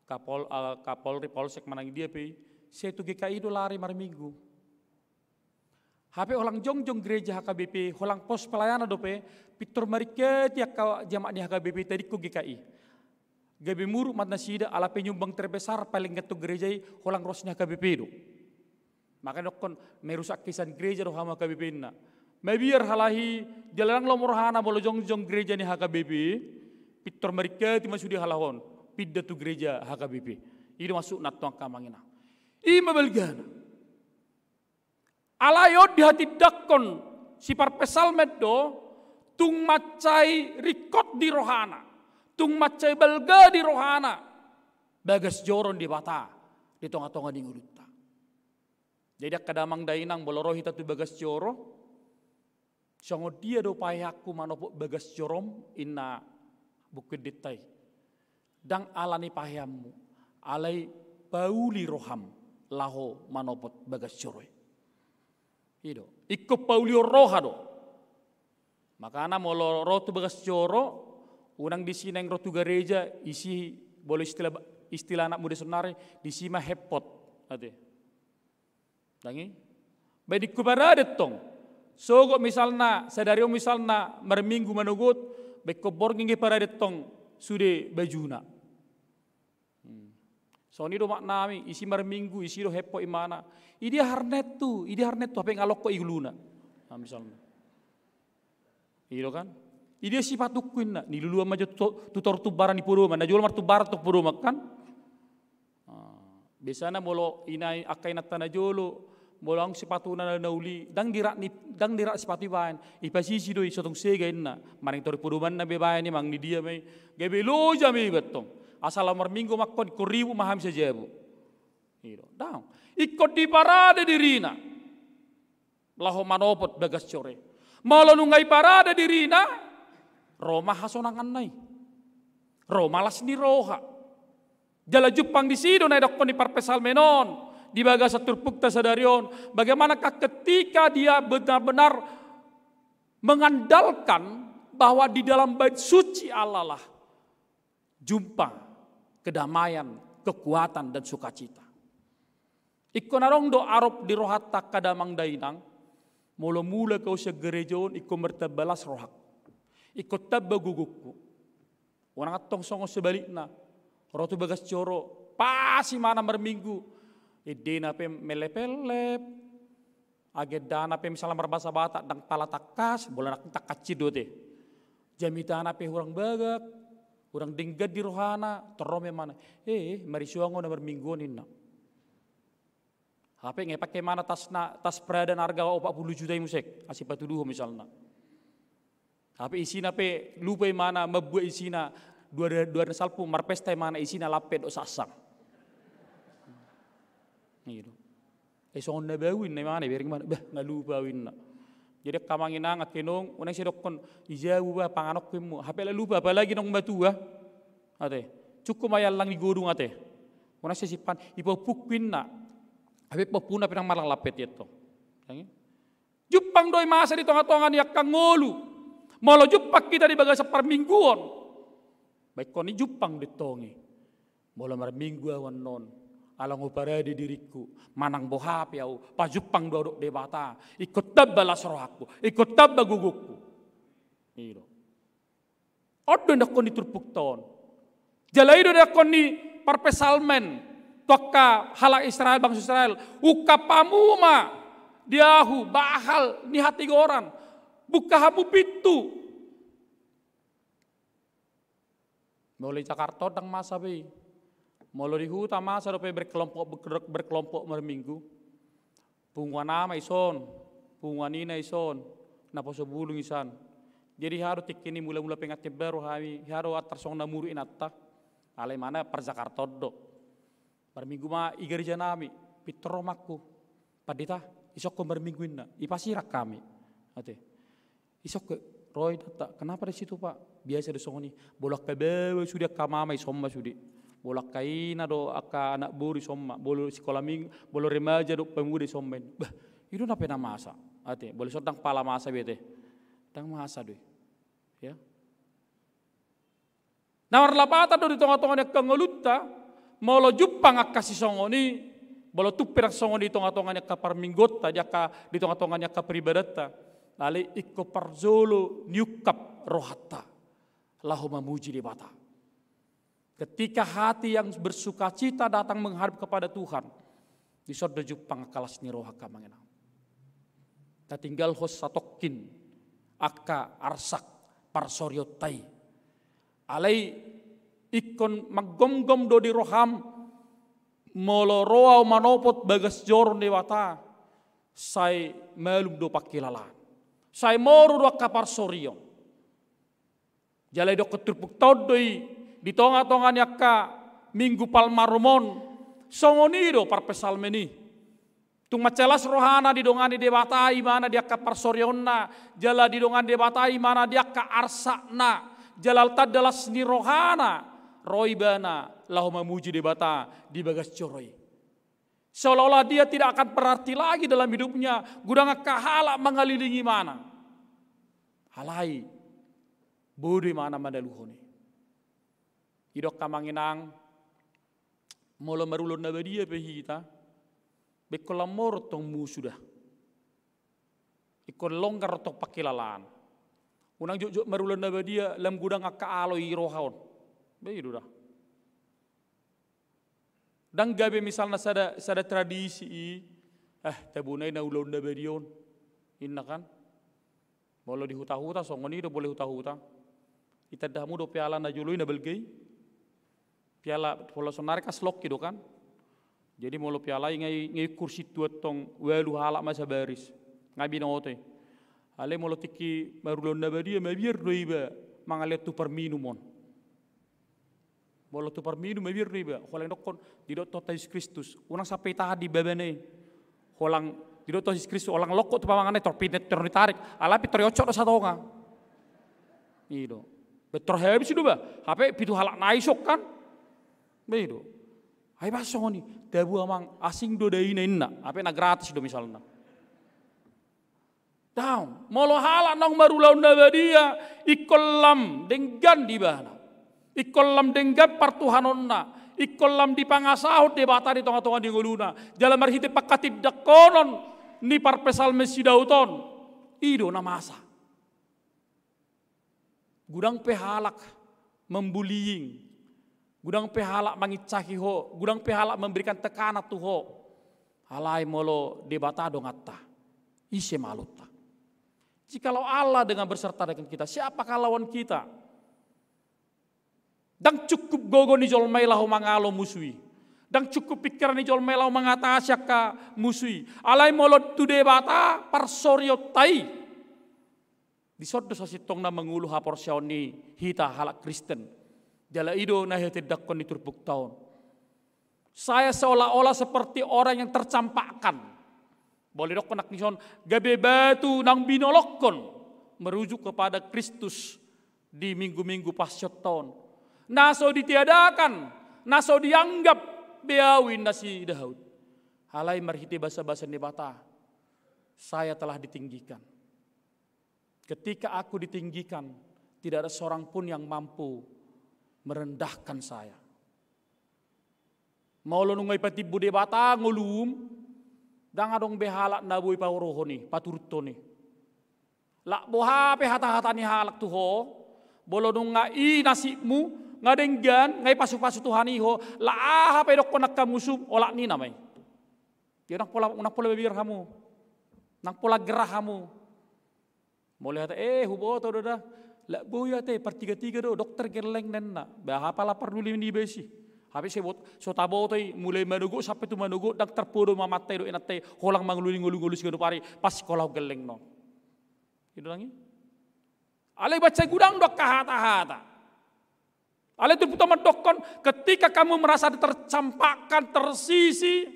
Kapolri, Polsek manang dia pe. Setu GKI do lari mar minggu. HP holang jongjong gereja HKBP, holang pos pelayanan do pe, pitur mariket ya ka jamaah di HKBP tadi ku GKI. Gabe muru matna sida ala penyumbang terbesar paling getu gereja holang rosnya HKBP do. Maka dokon merusak kisan gereja do hama HKBP na. Mabiar halahi jalan lomorhana bolo jongjong gereja ni HKBP, pitur mariket masuk di halahon, pidda tu gereja HKBP. Ini masuk natong kamangina. Ima belgana. Alayod di hati dakon si parpesal meddo tung macai rikot di rohana, tung macai belga di rohana, bagas joron di bata di tonga-tonga di nguluta. Jadi kadamang dainang boloro hita tu bagas joro, songo dia do payaku manopok bagas jorom inna bukit ditai. Dang alani payamu, alai pauli roham laho manopot bagas joroy. Ido, ikko pauli roha do. Makanya molo rotu bagas joro, unang di sini yang rotu gereja isi boleh istilah anak muda senare di sima hepot, ade. Dangi, baik kubarade tong. Sogo misalna, sadario misalna merminggu manugut, baik koborgingi parade tong sude bajuna. So ni do maknami isi merminggu isi do hepot imana. Idi harnet tu apa yang alok ko igluna. Nah, misalnya. Iya kan? Ide si patukuin na nilulu ama tutor tubaran di puro man najol mar tubar tok puro makan. Biasana molo inai akai natta najolo molo ang sipatuna na nauli dang dirak sipatu bayan ipasisi do isotong sega inna maring tor puro man na bebayan ni mang ni dia may gebelo jami betong asal mar minggu makkon ko ribu maham sajabu. Iyo dang ikot di parade dirina laho manopot bagas core. Malo nungay parada dirina, Roma hasonangan nai. Roma las ni roha. Jala Jepang di sido na dokon ni parpesal menon. Di baga sa turpukta sadarion. Bagaimanakah ketika dia benar-benar mengandalkan bahwa di dalam bait suci Allah lah jumpa kedamaian, kekuatan dan sukacita. Ikonarong do arop di rohata kadamang dainang. Mula-mula kau segerejon iko mertabalas rohak. Iko tabba gugukku. Orang atong songo sebalikna. Rotu bagas coro. Pasi mana merminggu. Idena pe melepelep. Agedana pe misalnya merbasa batak. Dang pala takas. Bola nak takacido te. Jamitana pe hurang bagak. Hurang dinggad di rohana. Terome mana. Marisuango na merminggu nina. HP ngepakai mana tas Prada harga 40 juta musik asih patuduh misalnya. HP isina pe lupa mana membuat isina dua salpu marpesta mana isina lapet o sasang. Gitu. Songon na bawin na mana bering mana ngalupa win na. Jadi kamangin angat kenong unang sidokon ijawu ba panganok mo HP la lupa apalagi nong batua. Ate cukup mayal lang digudung ate. Unang sisipan ipopukwin na. Habis puna pinang malang lapet itu. Jupang doi masa di tengah-tengah ni akan ngolu. Malah jupak kita di bagas permingguan. Baik kau ni jupang di tongi. Malah merminggu awan non. Alang upara di diriku. Manang bohap yau. Pas jupang duduk di bata. Ikut tabba las rohaku. Ikut tabba gugukku. Iyo. Odo ndak kau ni turpuk ton. Jalai do ndak kau ni parpesalmen. Toka halak Israel bangsa Israel ukapamuma diahu bahal ni hati goran buka hamu pitu mulai Jakarta dang masa be mulai di hutan masa dope berkelompok merminggu punguan nama ison punguan ina ison napa sebulung isan jadi harus tikini mula-mula pengatnya baru harus atar song namuru inatta alai mana per Jakarta do Perminggu ma igereja nami pitromakku padita isok ko mermingguin na ipasirak kami ate isok ke roy data kenapa di situ Pak biasa di songoni bolak kabewe sudah kamama isomma sudi bolak kaina do aka anak buri somma bolo sekolah minggu bolo remaja do pemuda sommen bah itu napa na masa ate boleh sodang pala masa bete dang masa doi ya nawar lapata do di tengah-tengah kengelutta Molo Jepang akasi songoni, bolo tupirak songoni di tongah-tongahnya ka parminggota, jaka di tongah-tongahnya ka peribadata. Lalu ikko parzolo nyukap rohata, lahu memuji di bata. Ketika hati yang bersuka cita datang menghadap kepada Tuhan, di sorda Jepang akalas ni rohaka mengenang. Ta tinggal hos satokin, aka arsak parsoryotai. Alai ikon maggom-gom do di roham molo roa manopot bagas joron dewata sai melum do pakilalan sai moru do kapar soryo jalai do keturpuk todoi di tonga-tonga nyaka minggu palmarumon songoni do parpesal meni tung macelas rohana di dongani debatai mana dia kapar soryonna jala di dongan debatai mana dia ka arsakna jalal tadalas ni rohana roibana lahu memuji debata di bagas coroi. Seolah-olah dia tidak akan berarti lagi dalam hidupnya. Gudang kahala mengelilingi mana. Halai bodi mana madaluhoni. Idok kamanginang molo marulon na badia pehita bekolamor tong musudah. Ikon longgar tok pakilalan. Unang juk marulon na badia lam gudang akka aloi rohaon. Begitu dah. Dan gabe misalnya sada tradisi tabunay na ulon na badion. Inna kan? Molo di huta-huta songoni do boleh huta-huta. Itadamu do piala na jului na belgei. Piala pola sonar kas lok kido kan. Jadi molo piala ngai kursi tuat tong welu halak masa baris. Ngabi na ote. Ale molo tiki marulon na badia mabiar doiba mangalet tu perminumon. Molo tu perminum mabiar doiba. Holang dokon didot to Yesus Kristus. Unang sampai tadi babane. Holang didot to Yesus Kristus olang lokot tu pamangane torpinet tertarik. Alapi teriocok sa tonga. Ido. Betor habis itu ba. Hape pitu halak naisok kan. Begitu. Hai basong ni, dabu amang asing do dai na, apa na gratis do misalna. Down, molo hala nang marulaun na badia, ikolam denggan di bana. Ikolam denggan partuhanonna, ikolam di pangasahut de bata di tonga-tonga di nguluna. Jalan marhite pakatib dakonon ni parpesal mesidauton. Ido na masa. Gudang pehalak membullying. Gudang pehalak mangicahi ho, gudang pehalak memberikan tekanan tu ho. Halai molo debata dong atta, ise maluta. Jikalau Allah dengan berserta dengan kita, siapakah lawan kita? Dan cukup gogo ni jolmai lahu mangalo musui. Dan cukup pikiran ni jolmai lahu mengatasi ka musui. Alai molo tu debata parsorio tai. Disodo sasitong na mengulu haporsioni hita halak Kristen. Jala ido na hetedakon diturbuk tahun. Saya seolah-olah seperti orang yang tercampakkan. Boleh dok nak nison gabe batu nang binolokon merujuk kepada Kristus di minggu-minggu pasca tahun. Naso ditiadakan, naso dianggap beawin nasi Daud. Halai marhiti basa-basa nebata. Saya telah ditinggikan. Ketika aku ditinggikan, tidak ada seorang pun yang mampu merendahkan saya. Mau lo nungai pati bude bata ngulum, dang adong behalak nabui pauroho ni, paturto ni. Lak boha pe hata-hata ni halak tuho, bolo nungai nasibmu, ngadenggan, ngai pasu-pasu Tuhan iho, la aha pe dok konak kamusum, olak ni namai. Dia nak pola bibir kamu, nak pola gerah kamu. Mulai hata hubo to dah. Lak boya te pertiga-tiga do dokter gerleng nenna. Bahapa lapar dulu ni besi. Habis sebut so tabo te mulai manugo sampai tu manugo dak terpodo mamate do enate holang mangululi ngulu-ngulu segado pari pas sekolah geleng no. Itu lagi. Ale baca gudang dok kahata-hata. Ale tu putar dokon ketika kamu merasa tercampakkan tersisi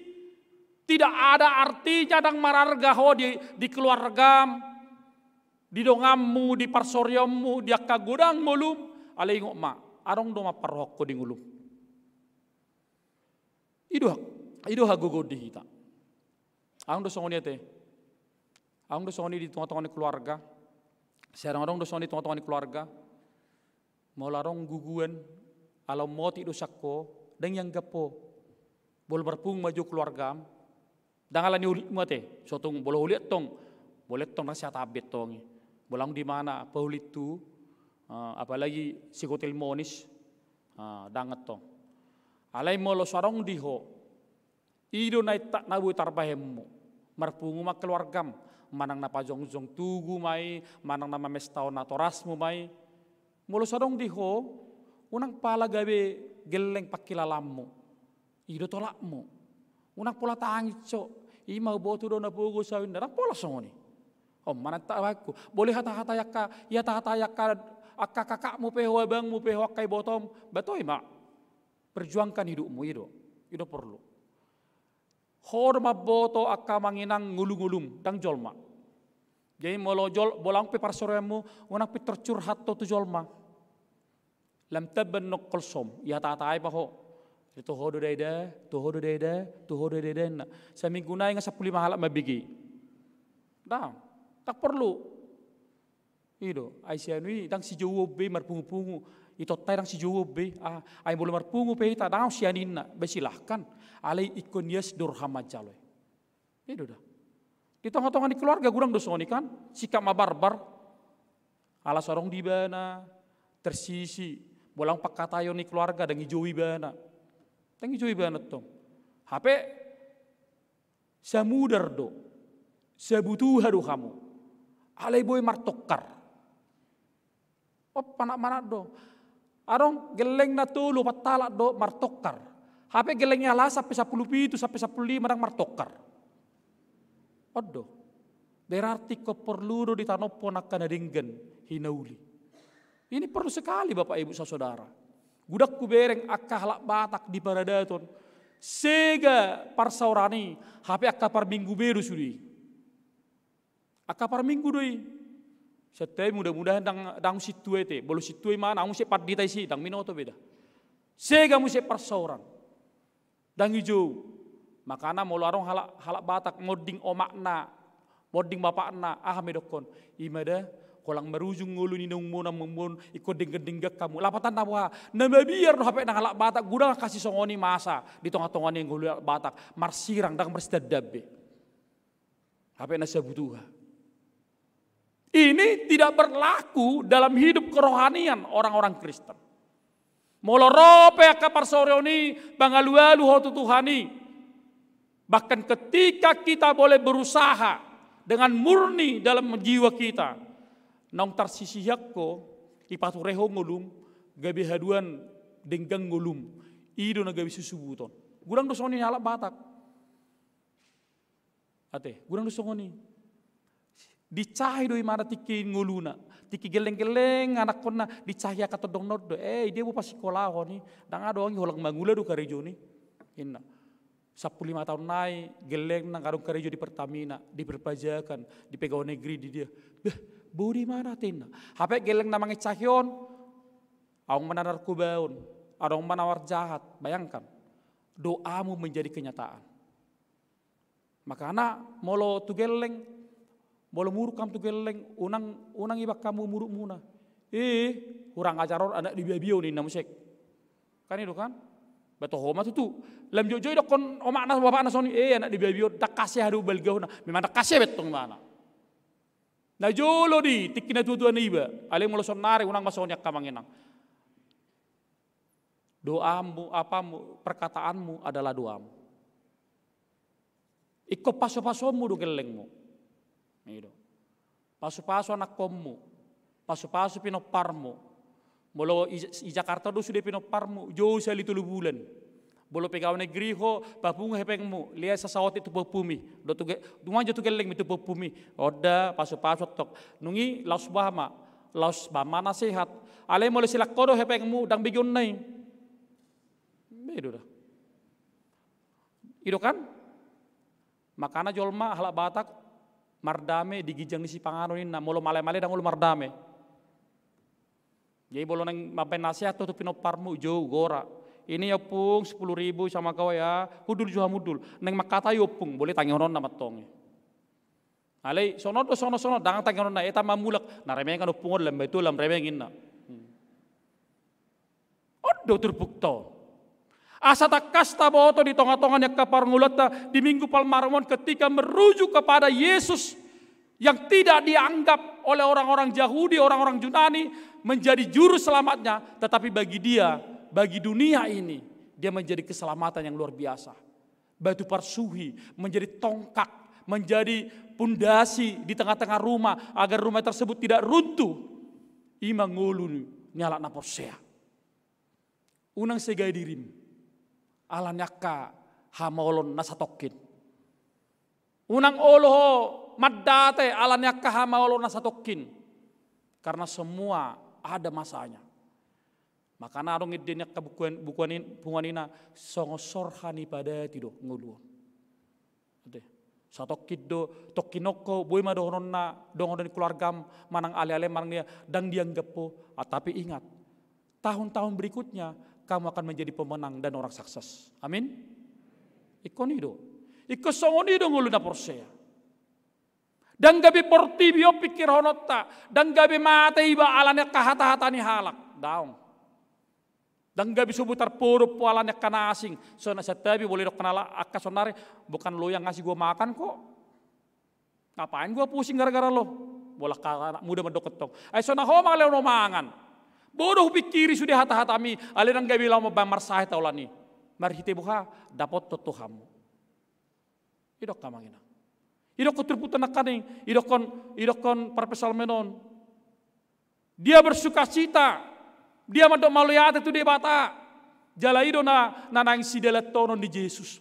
tidak ada artinya dang mararga ho di keluarga. Di dongammu, di parsoryomu, di akka gudang mulum, alai ngok ma, arong do ma parhok ko di ngulum. Ido hagogo di hita. Ang do songoni ate. Ang do songoni di tengah-tengah keluarga. Serang do songoni di tengah-tengah keluarga. Mau larong guguan, alau moti do sakko, dan yang gapo, bol berpung maju keluarga. Dangalan ni ulit mo ate, sotong bolo ulit tong, boleh tong nasihat abet tong. Bolang di mana paulit tu, apalagi psikotil monis, dangat to. Alai molo sarong diho, ido nai tak nabu tarbahemu, marpungu mak keluargam, manang napa jong tugu mai, manang nama mestau natorasmu mai, molo sarong diho, unang pala gabe geleng pakilalammu, ido tolakmu, unang pola tangitso, ima botu do na pugu sawin, darang pola songoni. Oh mana tak aku boleh hata-hata yakka ya hata-hata yakka akka kakakmu peho abangmu peho kai botom batoi mak perjuangkan hidupmu itu perlu hormat boto akka manginang ngulung-ngulung dang jolma jadi molojol bolang pe parsoremu unak pe tercurhat to jolma lam tabban nokolsom ya hata-hata ai paho itu hodo deda na seminggu nai nga 15 halak mabigi dah tak perlu. Ido, Aisyah ini dang si Jawa be marpungu-pungu. Ito tay dang si Jawa be. Ay boleh marpungu pe ita dang si aninna. Besilahkan. Alai ikon yes durhama jaloy. Ido dah. Di tengah-tengah di keluarga gurang dosoni kan. Sikap ma barbar. Alas orang di bana. Tersisi. Bolang pakatayon ni keluarga dan ijowi bana. Dan ijowi bana tong. Hape. Samudar do. Sabutuha do kamu. Alai boy martokar. Panak-manak do. Arong geleng na tulu patala do martokar. Hape gelengnya lah sampai 10 sampai 15 marang martokar. Odo. Berarti ko perlu do ditanopo nakana dinggen hinauli. Ini perlu sekali Bapak Ibu saudara. Gudak ku bereng akka halak batak di paradaton. Sega parsaurani hape akka par minggu beru sudi. Akka par minggu doi. Setelah mudah-mudahan dang situe te, bolu situe mana, amu se pat ditai si, dang minoto beda. Sega mu se persauran, dang hijau. Makana mau larong halak batak moding omakna, moding bapakna, medokon. Imada kolang merujung ngulu ni nung mona membon ikut dengg-denggak kamu. Lapatan tawa, nama biar no hape nang halak batak, gudang kasih songoni masa di tengah-tengah yang ngulu batak, marsirang dang merstadabe. Hape nasa butuha. Ini tidak berlaku dalam hidup kerohanian orang-orang Kristen. Molorope akapar soreoni bangalualu hotu Tuhani. Bahkan ketika kita boleh berusaha dengan murni dalam jiwa kita. Nong tarsisihakko ipatureho ngulum gabi haduan denggang ngulum. Ido na gabi susubuton. Gurang dosoni halak batak. Ate, gurang dosoni. Dicahi doi mana tiki nguluna, tiki geleng-geleng anak kona dicahya kata dong nodo, dia bu pasti sekolah ni, dang ada orang holang mangula do karejo ni, inna, 15 tahun naik geleng nang karung karejo di Pertamina, diperpajakan, di pegawai negeri di dia, budi mana tina, hape geleng namanya cahyon, awang menadar kubaun, adong menawar jahat, bayangkan, doamu menjadi kenyataan, makanya molo tu geleng. Boleh muruk kamu tu geleng, unang ibak kamu muruk muna. Kurang ajaron anak di biabio ni namusek. Kan itu kan? Betul homa tu. Lem jojo dok kon omak nas bapak nas oni. Anak di biabio tak kasih hadu belgau na. Memang tak kasih betong mana. Na jolo di tikina tuan iba. Ale mulo sonare unang masonyak kamanginang. Doamu apamu perkataanmu adalah doamu. Iko paso-pasomu do gelengmu. Pasu-pasu anak kommu, pasu-pasu pinoparmu, molo i Jakarta do sudah pinoparmu, jauh sekali 3 bulan. Bolo pegawai negeri ho, papung hepengmu, lihat sasawat itu popumi, do tuge, duman jatuh geleng itu popumi, oda pasu-pasu tok, nungi laus bama nasihat, ale molo silak kodo hepengmu, dang bigun nai, bedo dah, itu kan, makana jolma halak batak. Mardame digijang ni si pangano ni na molo male-male dang ulo mardame. Jadi bolo nang mapen nasihat tu pinoparmu jauh gora. Ini ya pung 10.000 sama kau ya. Hudul juha mudul. Nang makata yo pung boleh tangi honon na matong. Alay sono dang tangi honon na eta mamulak na remeng kan pungod lam betul lam remengin na. Odo terbukto. Asa takas taboto di tengah-tengah yang kaparngulata di minggu Palmarmon ketika merujuk kepada Yesus yang tidak dianggap oleh orang-orang Yahudi, orang-orang Yunani menjadi juru selamatnya, tetapi bagi dia, bagi dunia ini, dia menjadi keselamatan yang luar biasa. Batu parsuhi menjadi tongkat, menjadi pundasi di tengah-tengah rumah agar rumah tersebut tidak runtuh. Ima ngulun nyala naposea. Unang segai dirim. Alanyaka hamaolon nasatokin. Unang oloho maddate alanyaka hamaolon nasatokin. Karena semua ada masanya. Makana arong idenya bukuan ina songosorhani pada tido nguluon. Ade satokid do tokinoko boy ma dohonna dongon keluargam manang ale-ale manang dia dang dianggap po. Tapi ingat tahun-tahun berikutnya kamu akan menjadi pemenang dan orang sukses. Amin. Ikonido. Ikosongonido ngulu na porsea. Dan gabi portibio pikir honota. Dan gabi mata iba alanya kahata-hatani halak. Daong. Dan gabi subutar puro po alanya kana asing. So na setabi boleh dok kenala akka sonare. Bukan lo yang ngasih gue makan kok. Ngapain gue pusing gara-gara lo. Bola kakak muda mendok ketong. Ay so na homa leo no mangan. Bodoh pikiri sudah hata-hatami. Aliran gabi lau mabamar sahe taulani. Marhite buha dapat totohamu. Idok kamangina. Idok ko terputan nakaning. Idok kon parpesal menon. Dia bersuka cita. Dia mandok maluyate tu de bata. Jala ido na nang sidelet tonon di Yesus.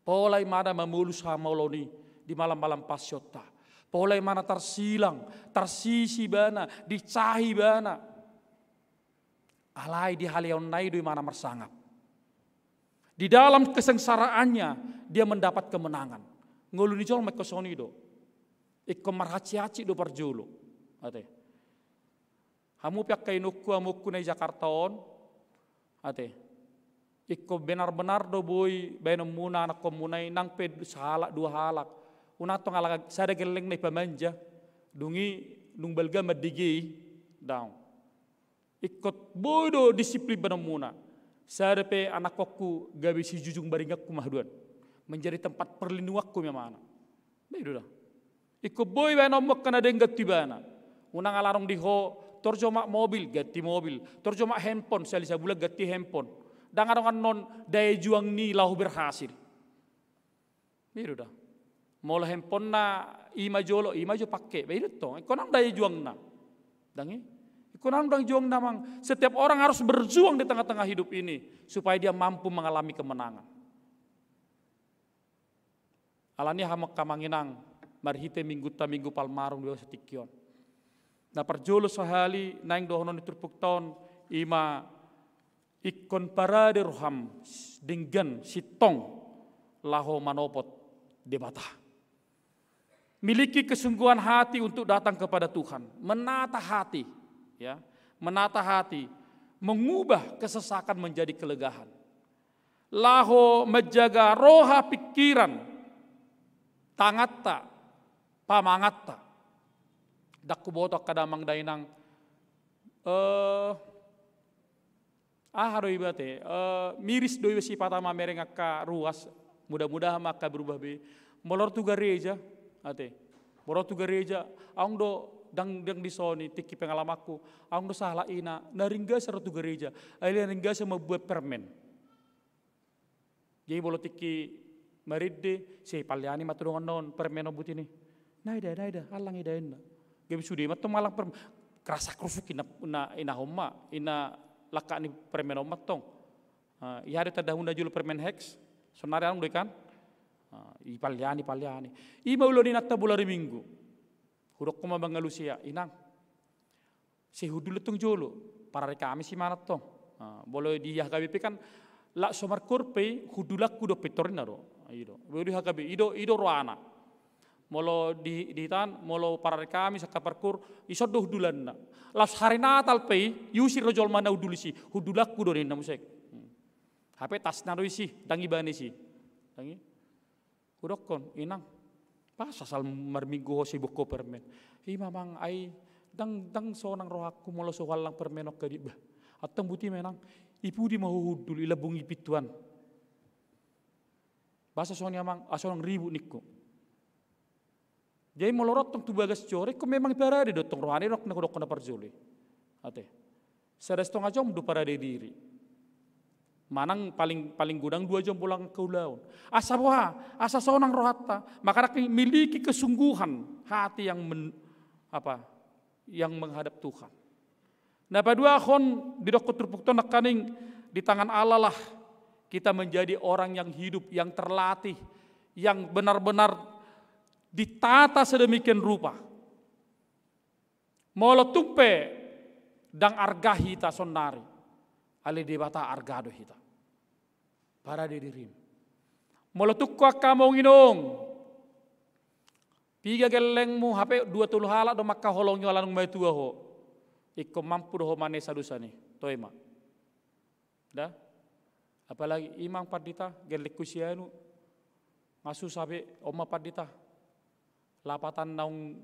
Polai mana memulus hamoloni di malam-malam pasyota. Polai mana tersilang, tersisi bana, dicahi bana. Alai di halion nai di mana mersangap. Di dalam kesengsaraannya dia mendapat kemenangan. Nguluni jol mekosoni do. Ikko marhaci-haci do parjulu. Ate. Hamu piak kainuku amuku na Jakarta on. Ate. Ikko benar-benar do boy bayan muna anak komunay nang ped sahalak dua halak. Unatong alagag sada geleng na ipamanja. Dungi nung balga madigi daw. Ikot boy do disiplin bayan muna. Sada pe anak kokku gabi si jujung baringak kumahduan. Menjadi tempat perlindunganku memang. Begitu dah. Ikko boy bayan omok kana denggat tibana. Unang alarong diho torjoma mobil ganti mobil, torjoma handphone salisa bulan ganti handphone. Dangan non daya juang ni lahu berhasil. Begitu dah. Mula handphone na ima jo pakai. Begitu toh. Konang daya juang na. Dangi. Konang daya juang na mang. Setiap orang harus berjuang di tengah-tengah hidup ini supaya dia mampu mengalami kemenangan. Alani hamak kamanginang marhite minggu palmarung dua setikion. Na perjolo sahali naing dohonon iturpuk taon ima ikon parade roham dengan sitong laho manopot debata. Miliki kesungguhan hati untuk datang kepada Tuhan, menata hati, ya, menata hati, mengubah kesesakan menjadi kelegahan. Laho menjaga roha pikiran, tangatta, pamangatta. Dakku botok kadamang dainang haroi bate miris doi sifata mamereng akka ruas mudah-mudahan maka berubah be molor tu gereja ate molor tu gereja aung do dang di soni tiki pengalamanku aung do salah ina naringga sero tu gereja ali naringga sama buat permen jadi bolo tiki maridde si palyani matulungan non permen obut ini naida alang idain gabi sudi matong malang kerasa krusuk ina homa ina laka ni permen omat tong. Ihari tadahunda julu permen hex sonari ang doikan. Ipalyani. Ima ulo ni natta bulari minggu. Hurok ko mabangalusia inang. Si hudul tong julu para kami si manat tong. Bolo di hagabi kan la somar kurpe hudulak kudo petorina ro. Ido. Bodi hagabi ido roana. Molo di tan molo para kami sakaparkur iso do hudulan na las hari natal pe yusi rojol mana udulisi hudulak kudo ni namusek HP tas na isi dangi bani si dangi kudokon inang pas asal marminggu ho sibuk ko permen mamang ai dang sonang rohaku molo sowalang permenok kadi bah atang buti menang ipu di mau hudul ilabung ipituan bahasa sonya mang asonang ribu nikko. Jadi molorot tong tubagas jore ko memang parade do tong rohani rok na parjole. Ate. Seres tong ajom do parade diri. Manang paling gudang 2 jam pulang ke ulaun. Asa sonang rohatta, maka miliki kesungguhan hati yang yang menghadap Tuhan. Nah padua kon di dokter pukto nakaning di tangan Allah lah kita menjadi orang yang hidup, yang terlatih, yang benar-benar ditata sedemikian rupa. Molo tupe dang arga hita sonari. Ali debata argado hita. Para dirim. Molo tukko kamu nginong. Piga gelengmu HP 20 halak do makka holong nyolanung mai tua ho. Ikko mampu do mane sadusani. Toema. Dah. Apalagi imang padita gelek kusianu. Ngasu sabe oma padita. lapatan naung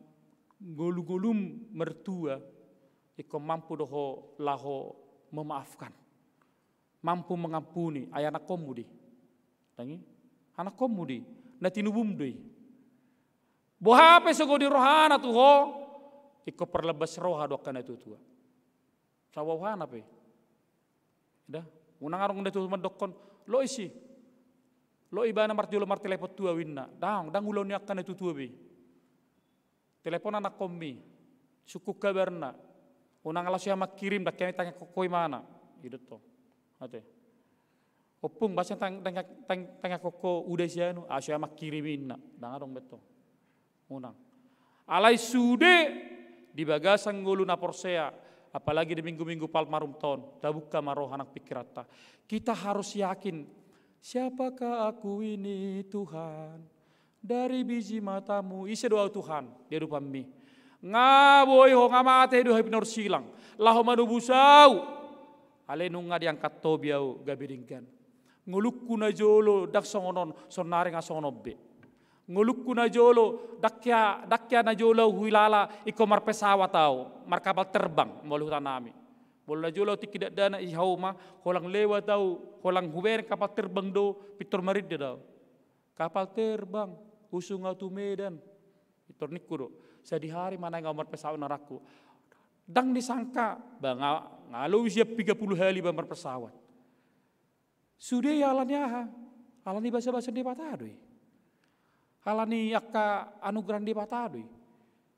golu-golum mertua, iko mampu doho laho memaafkan, mampu mengampuni ayah anak komu di, tangi anak komu di, natinubum di, bohape sogo di rohana tu ho, iko perlebas roha dokan itu tua, sawahan apa? Dah, unang arong nda tu mendokon, lo isi, lo ibana martiulo martelepot tua winna, dang ulau ni akan itu tua be. Telepon anak komi, suku kabarna, unang alas yang kirim dak kami tanya koi mana, itu toh, ate. Opung bahasa tanya koko udah sianu, asyam kirimin nak, dah dong betul, unang. Alai sude di bagasan ngulu na porsea, apalagi di minggu-minggu palmarum tahun, tabuka maroh anak pikirata. Kita harus yakin, siapakah aku ini Tuhan? Dari biji matamu, isi doa Tuhan, dia lupa mi. Ngaboy ho ngamate doa pinor silang, laho manubusau. Ale nunga diangkat tobiau gabiringkan. Ngulukku na jolo dak songonon sonare ngasonobbe. Ngulukku na jolo dakya na jolo huilala iko mar pesawat tau, mar kapal terbang molu tanami. Molu na jolo tikidak dana ihauma, holang lewat tau, holang huber kapal terbang do pitor marid do. Kapal terbang usung tu Medan itu nikuro sadi hari mana ngamar pesawat naraku dang disangka bang ngalu siap 30 hari bamar pesawat sudah alani bahasa di patadui alani akka anugerah di patadui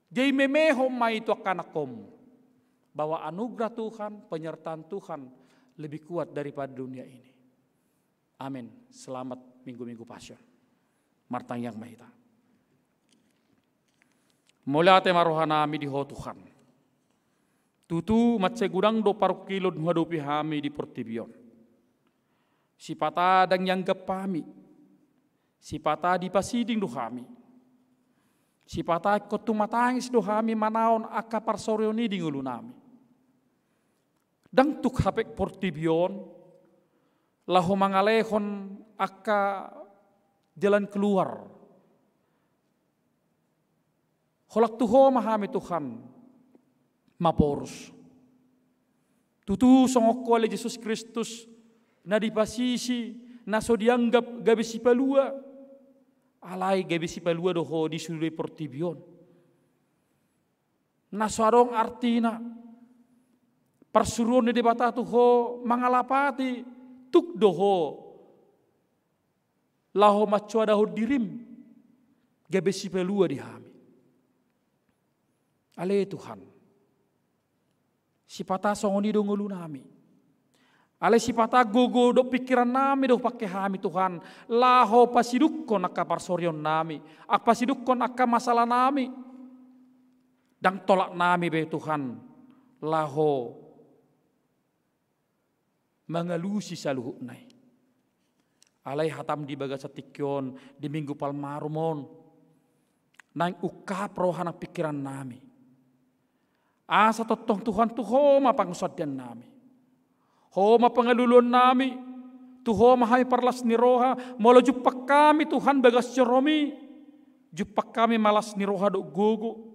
jadi memeho mai itu akan akom bahwa anugerah Tuhan penyertaan Tuhan lebih kuat daripada dunia ini. Amin. Selamat minggu-minggu Pasion. Martang yang mahita. Mulai tema rohanami di ho Tuhan. Tutu matse gudang do paru kilo duhadopi hami di Portibion. Sipata dang yang gepami. Sipata di pasiding do hami. Sipata kotu matangis do hami manaon aka parsorioni di ngulunami. Dang tuk hapek Portibion lahu mangalehon aka jalan keluar. Holak tuho mahami Tuhan maporus. Tutu songoko oleh Yesus Kristus na dipasisi na so dianggap gabi si palua. Alai gabi si palua doho di sudut Portibion. Na sarong artina persuruan di bata tuho mangalapati tuk doho laho macho adaho dirim gabe si pelua di hami. Ale Tuhan. Si pata songoni do ngulu nami. Ale si pata gogo do pikiran nami do pakai hami Tuhan. Laho pasidukon aka parsorion nami. Ak pasidukon aka masalah nami. Dang tolak nami be Tuhan. Laho mengelusi saluhuk nai. Alai hatam di bagas tikyon di minggu palmarumon. Nang ukap rohana pikiran nami. Asa totong Tuhan tuho ma pangusadian nami. Ho ma pangalulun nami. Tuho ma hai parlas ni roha. Molo jupak kami Tuhan bagas ceromi. Jupak kami malas ni roha do gogo.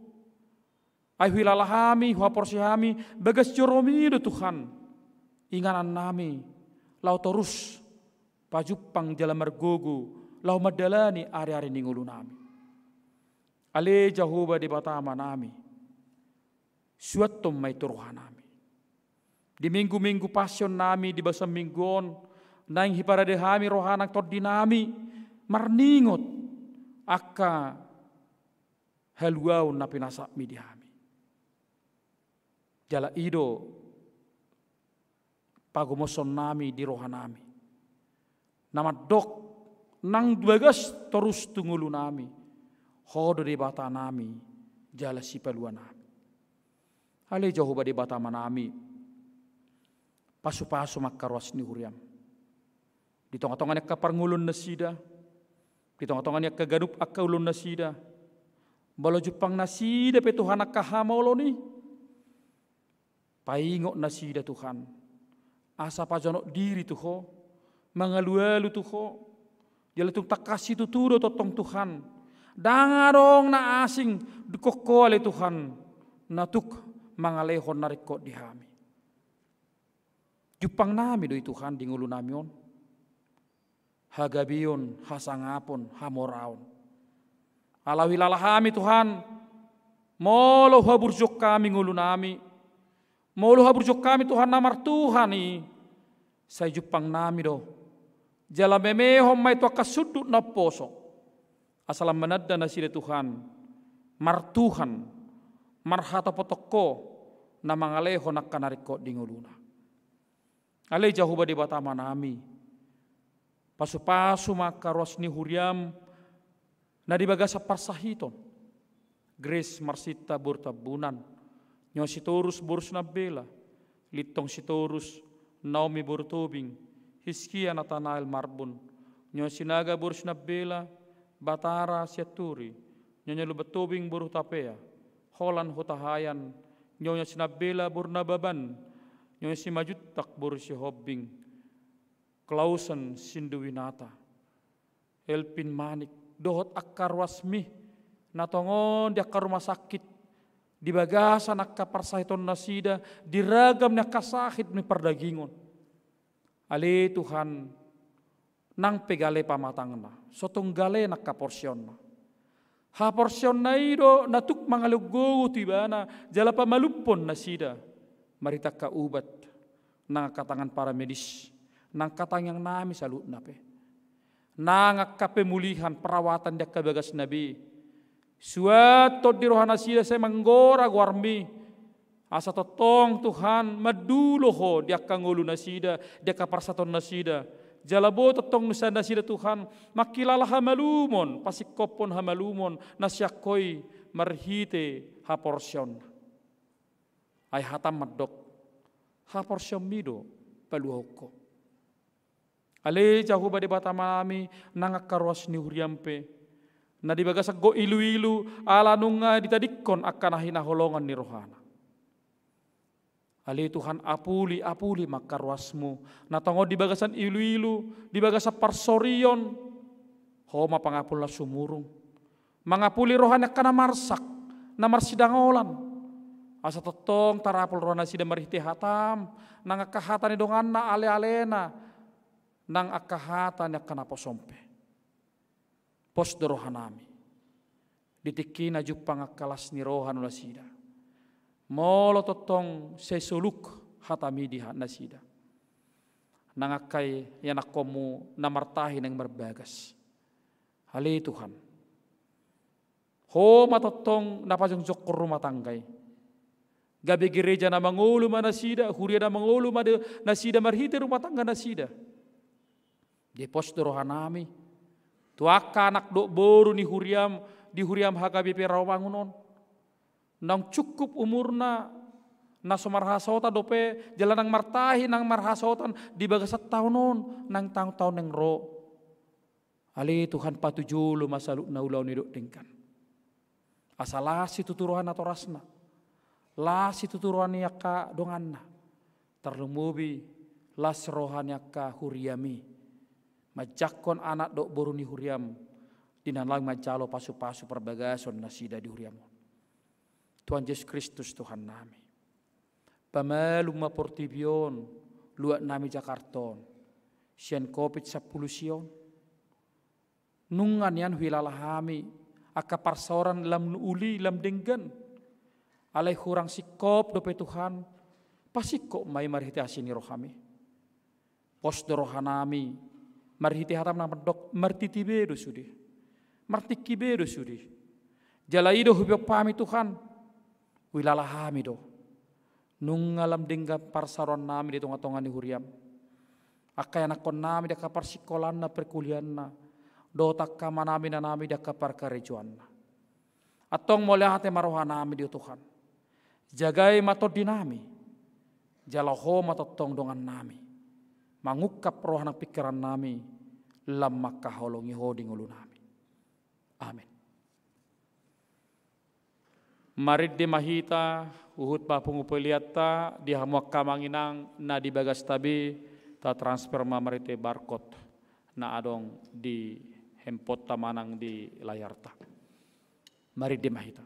Ay hilalahami, huaporsi hami bagas ceromi do Tuhan. Inganan nami. Lau terus pajupang jalan margogo lau madalani ari-ari ningulu nami. Ale Jehovah di batama nami. Suatom may turuhan nami. Di minggu-minggu pasyon nami di basa minggon naing hiparade hami rohanang tod dinami marningot akka haluaw na pinasak mi di hami. Jala ido pagumoson nami di rohanami. Nama dok nang bagas terus tungulu nami. Hodo di bata nami jala si pelua nami. Ale Jehovah di bata manami. Pasu-pasu makarwas ni huriam. Di tongah-tongahnya kaparngulun nasida. Di tongah-tongahnya kagadup akaulun nasida. Balo jupang nasida pe Tuhan akahamolo ni. Paingok nasida Tuhan. Asa pajonok diri Tuhan. Mangalu-alu Tuhan. Jala tung takasi tuturo totong Tuhan. Dangadong na asing dukoko ale Tuhan natuk mangalehon nariko di hami. Jupang nami doi Tuhan di ngulu namion. Hagabion, hasangapon, hamoraon. Alawilalahami Tuhan. Molo haburjok kami ngulu nami. Molo haburjok kami Tuhan namar Tuhan ni. Sa jupang nami do. Jala memehom may tua kasudut na posok. Asalam manadda na sila Tuhan. Mar Tuhan. Marhata potoko na mangaleho na kanariko di nguluna. Alay jahuba di batama nami. Pasu-pasu makaros ni huriam na dibaga sa parsahiton. Grace Marsita Burtabunan. Nyo sitorus burus na bela. Litong sitorus Naomi Burtubing. Hiskia Natanael Marbun. Nyo sinaga burus na bela. Batara Siaturi. Nyo lubatubing burutapea. Holan hutahayan. Nyo sinabela burnababan. Nyo si majutak burus si hobbing. Klausen Sinduwinata. Elpin Manik. Dohot akar wasmi. Natongon di akar rumah sakit. Di bagasan akka parsahiton nasida. Diragam na kasahit ni perdagingon. Ali Tuhan. Nang pegale pamatang na. Sotong gale nakka porsyon na. Ha porsyon na iro. Natuk mangalugo tiba na. Jala pa malupon nasida. Marita kaubat. Nang katangan para medis. Nang katang yang nami salut nape. Nang pemulihan perawatan dia kebagas Nabi. Suatu di rohana sida saya menggora guarmi. Asa totong Tuhan maduloho dia kangulu nasida. Dia kaparsaton nasida. Jalabo totong nusa nasida Tuhan. Makilalah hamalumon. Pasikopon hamalumon. Nasyakoi marhite haporsyon. Ay hatam madok. Haporsyon mido paluhoko. Ale jahuba di batama nami nangakaruas ni huriampe. Na di bagasag go ilu-ilu ala nunga ditadikon akan hinaholongan ni rohana. Ale Tuhan apuli makaruasmu. Natongo di bagasan ilu-ilu, di bagasan parsorion. Homa pangapula sumurung. Mangapuli rohana kana marsak, namar sidangolan. Asa totong tarapul rohana sida marihti hatam, nangakahatan idongan na ale-alena. Nang akahatan ya kana posompe. Pos de rohanami. Ditikina jupang akalas ni rohan nasida. Molo totong sesuluk hatami di nasida. Nang akay yanakomu namartahi nang marbagas. Hali Tuhan. Ho matotong napajongjok rumah tanggay. Gabi gereja na mangulu manasida, huria na mangulu nasida marhiti rumah tangga nasida. Di pos rohanami. Tuaka anak dok boru ni huriam. Di huriam HKBP Rawamangun. Nang cukup umurna. Na somarhasota dope. Jalan nang martahi nang marhasotan. Di bagasat tahunon. Nang tahun-tahun nang ro. Ali Tuhan patujulu masaluk na ulaw ni dok tingkan. Asalasi tuturuhan atau rasna. Lasi tuturuhan niya ka dongan na. Terlumubi. Las rohan niya ka huriami. Majakon anak dok boruni huriam. Dinalang majalo pasu-pasu perbagason nasida di huriam. Tuhan Yesus Kristus Tuhan nami. Pamalung maportibion. Luat nami Jakarton. Sian kopit 10 sion. Nungan yan hilalahami. Aka parsoran lam uli lam denggan. Alay kurang sikop dope Tuhan. Pasikop may marhiti asini rohami. Pos do rohanami. Marhiti hatam na merdok, martiti bedo sudi. Martiki bedo sudi. Jalaido hubiok pami Tuhan. Wilalahami do. Nung alam dingga parsaron nami di tonga-tonga ni huriam. Akay anakon nami di kapar sikolan na perkulian na. Dotak kama nami na nami di kapar karejuan na. Atong molehate marohan nami di Tuhan. Jagai matod di nami. Jalaho matotong dongan nami. Mangukap roh ng pikiran nami lam makaholongi hoding ulo nami. Amen. Marid di mahita uhut pa pungupiliata di hamuak kamanginang na di bagas tabi ta transfer mamarite barcode na adong di hempot tamanang di layar ta. Mari dimahita.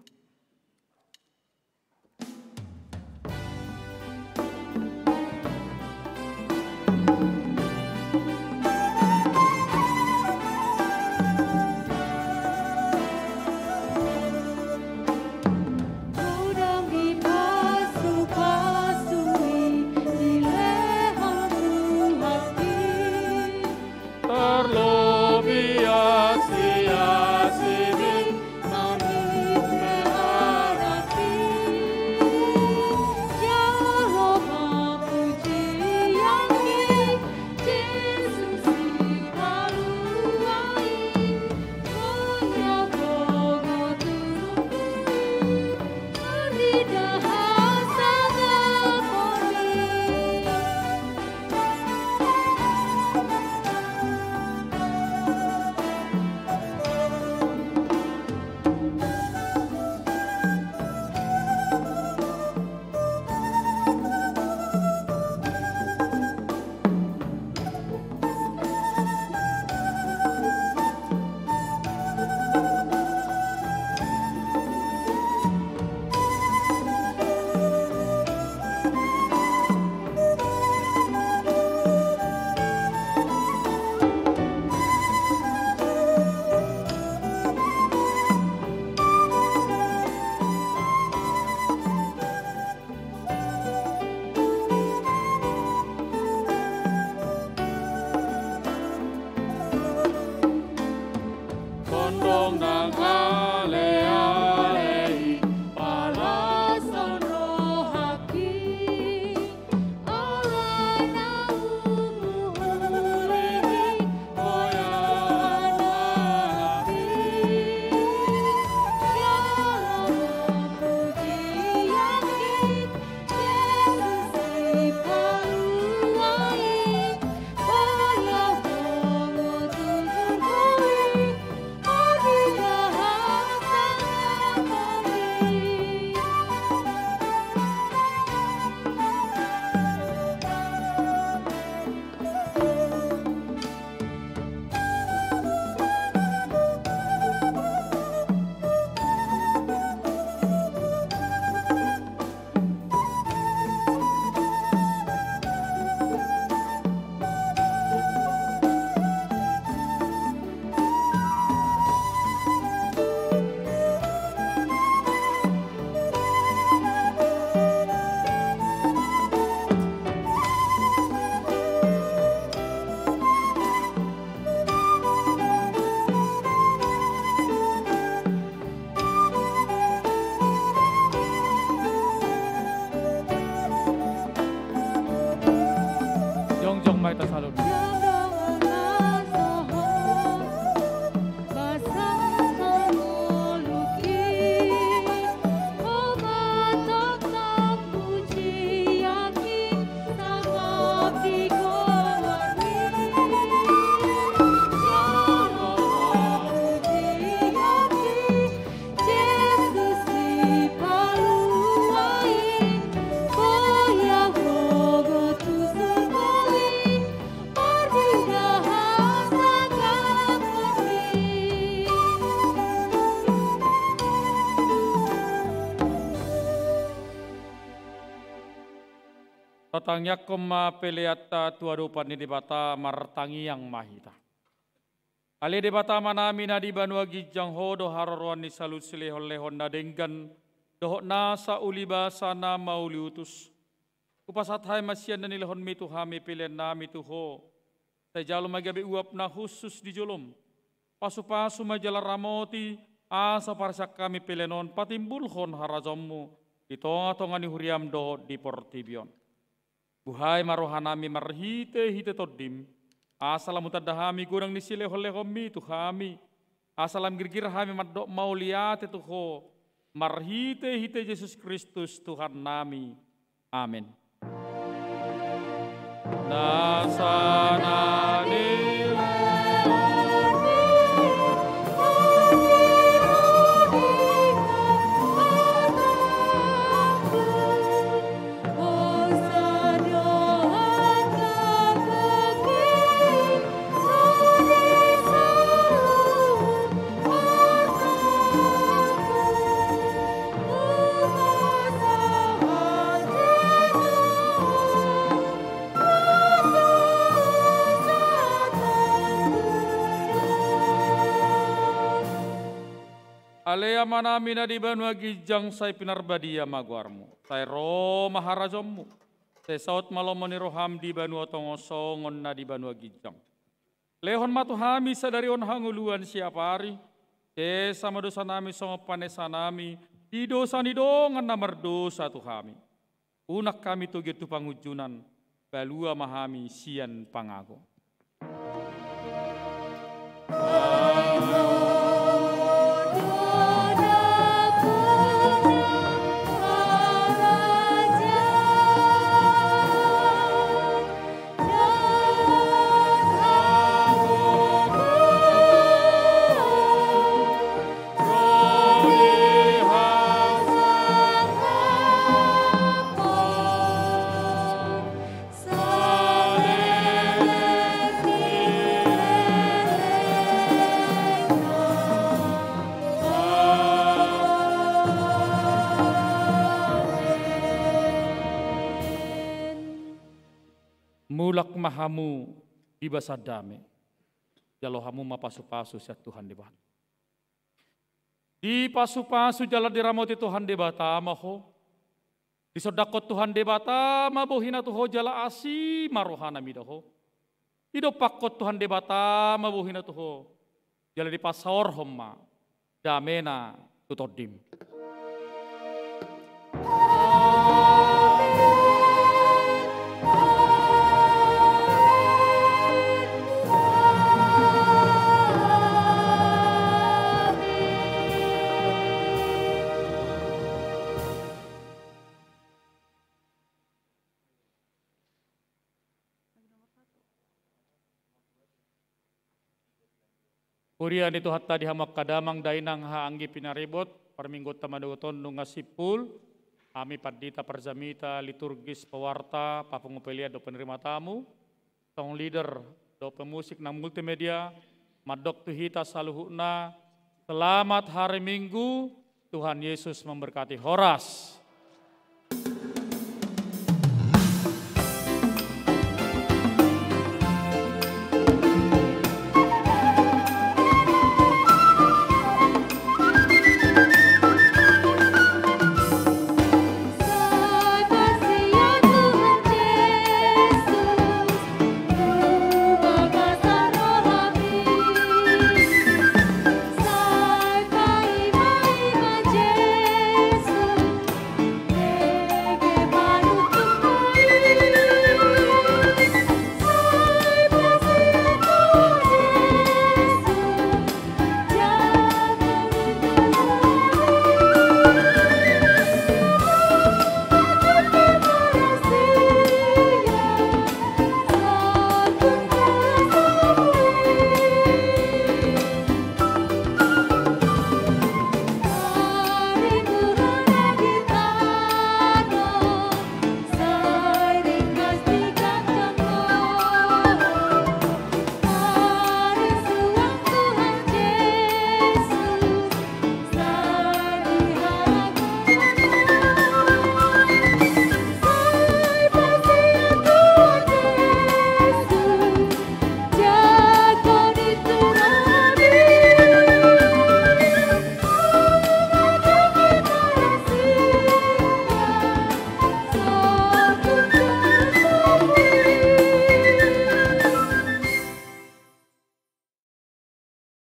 Tatangnya koma peliata tuadupan di bata martangi yang mahita. Ali di bata manami na di banua gijang hodo harorwan ni salut silehon lehon na denggan dohok nasa uliba sana mauliutus. Kupasat hai masyan na nilehon mitu hami pilihan nami tuho. Tajalo magabi uap na khusus di jolom. Pasu-pasu majalar ramoti asa parsak kami pilihanon patimbulhon harazommu. Itonga-tonga ni huriam dohok di portibion. Buhay marohanami marhite-hite todim. Asalam utadahami kurang nisile holehomi tuhami. Asalam girgir hami madok mauliate tuho. Marhite-hite Yesus Kristus Tuhan nami. Amin. Nasanani Alea manamina di banua gijang sai pinarbadia maguarmu. Sai ro maharajomu. Sai saut malomoni roham di banua tongosongon na di banua gijang. Lehon matu hami sadari on hanguluan siapari. Sama dosa nami songo panesa nami. Di dosa ni dongan namar dosa tu kami. Unak kami tu gitu pangujunan. Balua mahami sian pangago. Mulak mahamu di basa dame. Jalo hamu mapasu-pasu siat Tuhan di bata. Di pasu-pasu jalan diramoti Tuhan di bata maho. Di sodakot Tuhan di bata mabuhina tuho jala asi marohana midaho. Ido pakot Tuhan di bata mabuhina tuho. Jala di pasawar homma. Damena tutodim. Kurian itu hatta dihamak kadamang dainang haanggi pinaribot perminggu tamaduton nunga sipul ami padita perzamita liturgis pewarta papungupelia do penerima tamu song leader do pemusik nang multimedia madok tuhita saluhuna selamat hari Minggu Tuhan Yesus memberkati. Horas.